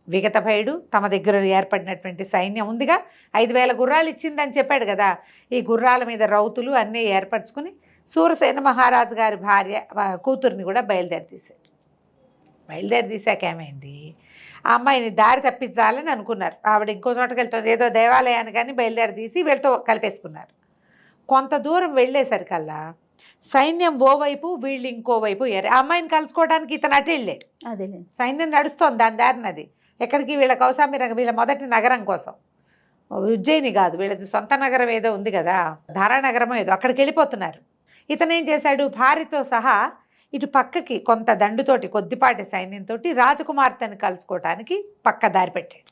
విగతభయుడు తమ దగ్గర ఏర్పడినటువంటి సైన్యం ఉందిగా, 5,000 గుర్రాలు ఇచ్చిందని చెప్పాడు కదా, ఈ గుర్రాల మీద రౌతులు అన్నీ ఏర్పరచుకుని సూరసేన మహారాజు గారి కూతుర్ని కూడా బయలుదేరి తీశాక ఏమైంది, ఆ అమ్మాయిని దారి తప్పించాలని అనుకున్నారు. ఆవిడ ఇంకో చోటకి వెళ్తుంది, ఏదో దేవాలయాన్ని కానీ బయలుదేరి తీసి వీళ్ళతో కలిపేసుకున్నారు. కొంత దూరం వెళ్ళేసరికల్లా సైన్యం ఓవైపు వీళ్ళు ఇంకోవైపు ఆ అమ్మాయిని కలుసుకోవడానికి ఇతను అటు వెళ్ళాడు. అదే సైన్యం నడుస్తోంది దాని దారినది ఎక్కడికి, వీళ్ళ కౌశాంబి వీళ్ళ మొదటి నగరం కోసం, ఉజ్జయిని కాదు వీళ్ళది సొంత నగరం ఏదో ఉంది కదా, ధారానగరమో ఏదో, అక్కడికి వెళ్ళిపోతున్నారు. ఇతను ఏం చేశాడు, భార్యతో సహా ఇటు పక్కకి కొంత దండుతోటి కొద్దిపాటి సైన్యంతో రాజకుమార్తెను కలుసుకోవటానికి పక్క దారి పెట్టాడు.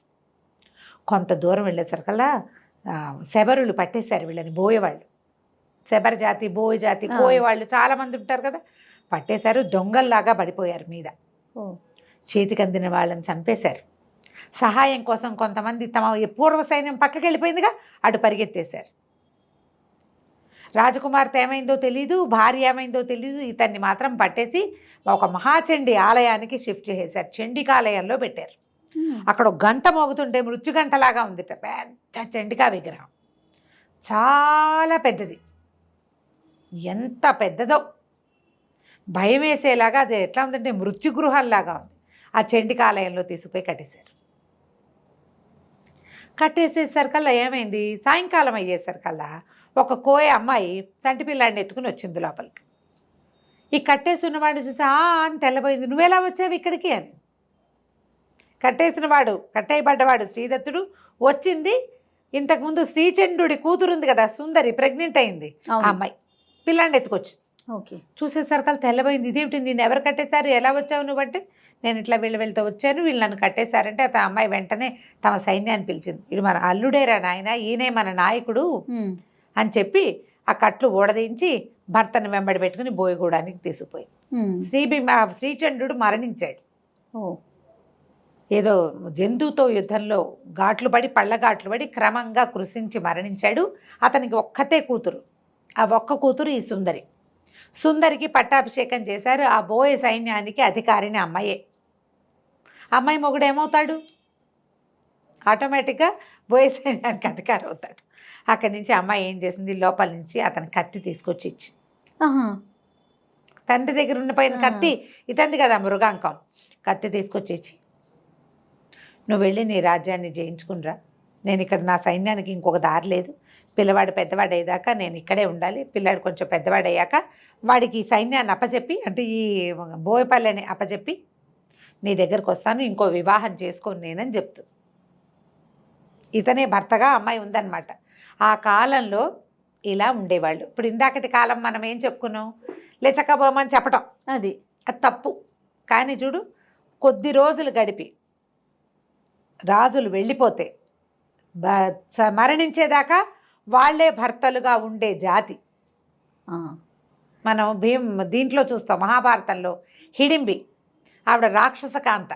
కొంత దూరం వెళ్ళేసరికల్లా శబరులు పట్టేశారు వీళ్ళని, బోయేవాళ్ళు, శబర జాతి బోయ జాతి కోయేవాళ్ళు చాలామంది ఉంటారు కదా, పట్టేశారు. దొంగల్లాగా పడిపోయారు మీద, చేతికి అందిన వాళ్ళని చంపేశారు. సహాయం కోసం కొంతమంది తమ పూర్వ సైన్యం పక్కకి వెళ్ళిపోయిందిగా అటు పరిగెత్తేశారు. రాజకుమార్తె ఏమైందో తెలీదు, భార్య ఏమైందో తెలీదు, ఇతన్ని మాత్రం పట్టేసి ఒక మహాచండి ఆలయానికి షిఫ్ట్ చేసేశారు. చండికాలయంలో పెట్టారు. అక్కడ ఒక గంట మోగుతుంటే మృత్యు గంటలాగా ఉంది, పెద్ద చండికా విగ్రహం, చాలా పెద్దది, ఎంత పెద్దదో భయం వేసేలాగా, అది ఎట్లా ఉందంటే మృత్యుగృహంలాగా ఉంది. ఆ చండికాలయంలో తీసుకుపోయి కట్టేసేసరికల్లా ఏమైంది, సాయంకాలం అయ్యేసరికల్లా ఒక కోయ అమ్మాయి సంటి పిల్లాడిని ఎత్తుకుని వచ్చింది లోపలికి. ఈ కట్టేసి ఉన్నవాడిని చూసి అని తెల్లబోయింది, నువ్వెలా వచ్చావు ఇక్కడికి అని. కట్టేయబడ్డవాడు శ్రీదత్తుడు వచ్చింది. ఇంతకుముందు శ్రీచంద్రుడి కూతురుంది కదా సుందరి, ప్రెగ్నెంట్ అయింది ఆ అమ్మాయి, పిల్లాడిని ఎత్తుకొచ్చింది. ఓకే, చూసేసరికల్లా తెల్లబోయింది, ఇదేమిటి నిన్ను ఎవరు కట్టేశారు, ఎలా వచ్చావు నువ్వంటే, నేను ఇట్లా వెళ్తూ వచ్చాను, వీళ్ళు నన్ను కట్టేశారంటే ఆ అమ్మాయి వెంటనే తమ సైన్యాన్ని పిలిచింది. ఇది మన అల్లుడేరా నాయన, ఈయనే మన నాయకుడు అని చెప్పి ఆ కట్లు ఓడదీంచి భర్తను వెంబడి పెట్టుకుని బోయగూడానికి తీసుకుపోయి శ్రీచంద్రుడు మరణించాడు. ఏదో జంతువుతో యుద్ధంలో పళ్ళఘాట్లు పడి క్రమంగా కృషించి మరణించాడు. అతనికి ఒక్కతే కూతురు, ఆ ఒక్క కూతురు ఈ సుందరికి పట్టాభిషేకం చేశారు. ఆ బోయ సైన్యానికి అధికారిని అమ్మాయి మొగుడు ఏమవుతాడు, ఆటోమేటిక్గా బోయ సైన్యానికి అధికారి అవుతాడు. అక్కడి నుంచి అమ్మాయి ఏం చేసింది, లోపల నుంచి అతని కత్తి తీసుకొచ్చి ఇచ్చింది. తండ్రి దగ్గర ఉండిపోయిన కత్తి ఇతంది కదా మృగాంకం, కత్తి తీసుకొచ్చి ఇచ్చి, నువ్వు వెళ్ళి నీ రాజ్యాన్ని జయించుకునిరా, నేను ఇక్కడ నా సైన్యానికి ఇంకొక దారి లేదు, పిల్లవాడు పెద్దవాడు అయ్యేదాకా నేను ఇక్కడే ఉండాలి, పిల్లాడు కొంచెం పెద్దవాడు అయ్యాక వాడికి ఈ సైన్యాన్ని అప్పచెప్పి, అంటే ఈ బోయపల్లిని అప్పచెప్పి నీ దగ్గరకు వస్తాను, ఇంకో వివాహం చేసుకోను నేనని చెప్తుంది. ఇతనే భర్తగా అమ్మాయి ఉందన్నమాట. ఆ కాలంలో ఇలా ఉండేవాళ్ళు. ఇప్పుడు ఇందాకటి కాలం మనం ఏం చెప్పుకున్నాం, లేచకపోమని చెప్పటం, అది తప్పు. కానీ చూడు, కొద్ది రోజులు గడిపి రాజులు వెళ్ళిపోతే మరణించేదాకా వాళ్లే భర్తలుగా ఉండే జాతి. మనం దీంట్లో చూస్తాం, మహాభారతంలో హిడింబి, ఆవిడ రాక్షస కాంత,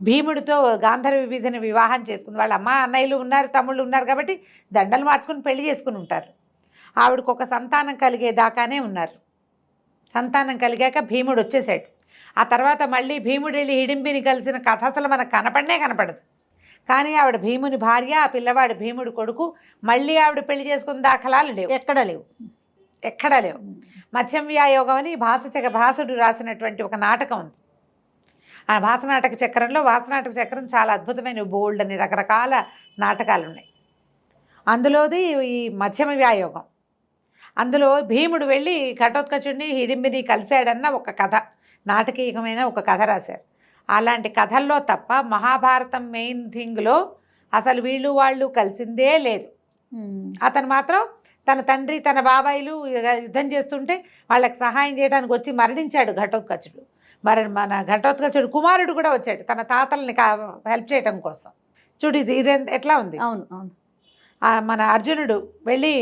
భీముడితో గాంధర్వ విధిని వివాహం చేసుకుంది. వాళ్ళ అమ్మ అన్నయ్యలు ఉన్నారు, తమ్ముళ్ళు ఉన్నారు కాబట్టి దండలు మార్చుకుని పెళ్లి చేసుకుని ఉంటారు. ఆవిడకు ఒక సంతానం కలిగేదాకానే ఉన్నారు. సంతానం కలిగాక భీముడు వచ్చేసాడు. ఆ తర్వాత మళ్ళీ భీముడు వెళ్ళి హిడింబిని కలిసిన కథ అసలు మనకు కనపడదు. కానీ ఆవిడ భీముని భార్య, ఆ పిల్లవాడు భీముడు కొడుకు. మళ్ళీ ఆవిడ పెళ్లి చేసుకున్న దాఖలాలు లేవు, ఎక్కడా లేవు. ఎక్కడా లేవు. మత్స్యవ్యాయోగం అని భాసుడు రాసినటువంటి ఒక నాటకం ఉంది. ఆ భాసనాటక చక్రంలో, భాసనాటక చక్రం చాలా అద్భుతమైన బోల్డ్ అని రకరకాల నాటకాలు ఉన్నాయి. అందులోది ఈ మధ్యమ వ్యాయోగం. అందులో భీముడు వెళ్ళి ఘటోత్కచుడిని హిడింబిని కలిశాడన్న ఒక కథ, నాటకీయమైన ఒక కథ రాశారు. అలాంటి కథల్లో తప్ప మహాభారతం మెయిన్ థింగ్లో అసలు వీళ్ళు వాళ్ళు కలిసిందే లేదు. అతను మాత్రం తన తండ్రి తన బాబాయిలు యుద్ధం చేస్తుంటే వాళ్ళకి సహాయం చేయడానికి వచ్చి మరణించాడు ఘటోత్కచుడు. మన ఘటోత్కచుడు కుమారుడు కూడా వచ్చాడు తన తాతల్ని హెల్ప్ చేయడం కోసం. చూడు ఇది ఎట్లా ఉంది. అవును అవును. మన అర్జునుడు వెళ్ళి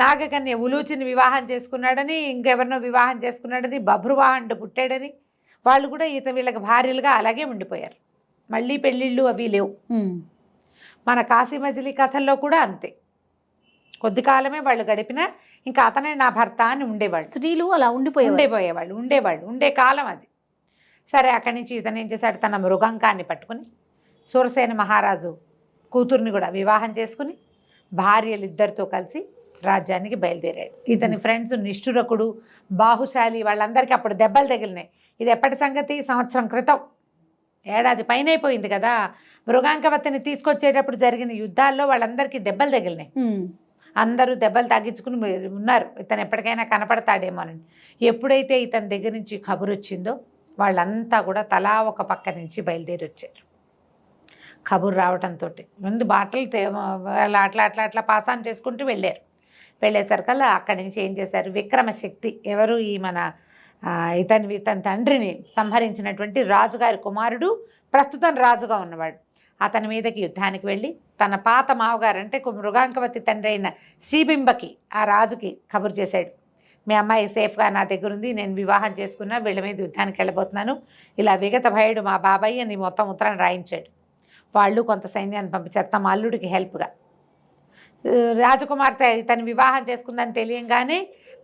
నాగకన్య ఉలూచిని వివాహం చేసుకున్నాడని, ఇంకెవరినో వివాహం చేసుకున్నాడని, బభ్రువాహనుడు పుట్టాడని, వాళ్ళు కూడా వీళ్ళకి భార్యలుగా అలాగే ఉండిపోయారు. మళ్ళీ పెళ్ళిళ్ళు అవి లేవు. మన కాశీ మజిలీ కథల్లో కూడా అంతే. కొద్ది కాలమే వాళ్ళు గడిపినా ఇంకా అతనే నా భర్త అని ఉండేవాళ్ళు. స్త్రీలు అలా ఉండేవాళ్ళు ఉండే కాలం అది. సరే, అక్కడి నుంచి ఇతను ఏం చేశాడు, తన మృగంకాన్ని పట్టుకుని సూరసేన మహారాజు కూతుర్ని కూడా వివాహం చేసుకుని భార్యలిద్దరితో కలిసి రాజ్యానికి బయలుదేరాడు. ఇతని ఫ్రెండ్స్ నిష్ఠురకుడు, బాహుశాలి వాళ్ళందరికీ అప్పుడు దెబ్బలు తగిలినాయి. ఇది ఎప్పటి సంగతి? సంవత్సరం క్రితం, ఏడాది పైన అయిపోయింది కదా. మృగాంకవతిని తీసుకొచ్చేటప్పుడు జరిగిన యుద్ధాల్లో వాళ్ళందరికీ దెబ్బలు తగిలినాయి. అందరూ దెబ్బలు తగ్గించుకుని ఉన్నారు, ఇతను ఎప్పటికైనా కనపడతాడేమోనని. ఎప్పుడైతే ఇతని దగ్గర నుంచి కబురు వచ్చిందో వాళ్ళంతా కూడా తలా ఒక పక్క నుంచి బయలుదేరి వచ్చారు. కబురు రావడంతో ముందు బాటలు అట్లా పాసాన్ చేసుకుంటూ వెళ్ళేసరికల్లా అక్కడి నుంచి ఏం చేశారు, విక్రమశక్తి ఎవరు, ఈ మన ఇతని తండ్రిని సంహరించినటువంటి రాజుగారి కుమారుడు, ప్రస్తుతం రాజుగా ఉన్నవాడు, అతని మీదకి యుద్ధానికి వెళ్ళి తన పాత మావగారు అంటే మృగాంకవతి తండ్రి అయిన శ్రీబింబకి, ఆ రాజుకి కబురు చేశాడు. మీ అమ్మాయి సేఫ్గా నా దగ్గర ఉంది, నేను వివాహం చేసుకున్నా, వీళ్ళ మీద యుద్ధానికి వెళ్ళబోతున్నాను, ఇలా విగత భయుడు మా బాబాయ్ అని మొత్తం ఉత్తరాన్ని రాయించాడు. వాళ్ళు కొంత సైన్యాన్ని పంపించారు తమ అల్లుడికి హెల్ప్గా. రాజకుమార్తె ఇతను వివాహం చేసుకుందని తెలియంగానే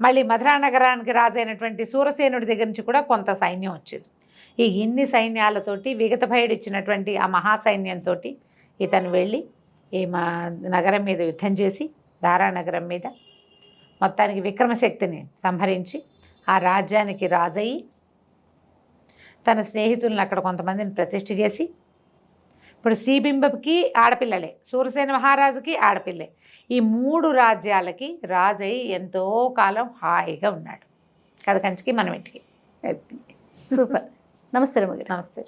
మళ్ళీ మధురా నగరానికి రాజైనటువంటి సూరసేనుడి దగ్గర నుంచి కూడా కొంత సైన్యం వచ్చింది. ఈ ఇన్ని సైన్యాలతోటి విగత భయుడు ఇచ్చినటువంటి ఆ మహాసైన్యంతో ఇతను వెళ్ళి ఈ మా నగరం మీద యుద్ధం చేసి, దారానగరం మీద మొత్తానికి విక్రమశక్తిని సంహరించి ఆ రాజ్యానికి రాజయ్యి తన స్నేహితులను అక్కడ కొంతమందిని ప్రతిష్ఠ చేసి, ఇప్పుడు శ్రీబింబకి ఆడపిల్లలే, సూరసేన మహారాజుకి ఆడపిల్లే, ఈ 3 రాజ్యాలకి రాజయ్యి ఎంతో కాలం హాయిగా ఉన్నాడు. కథ కంచికి మనం ఇంటికి. సూపర్. నమస్తే రమగారు. నమస్తే.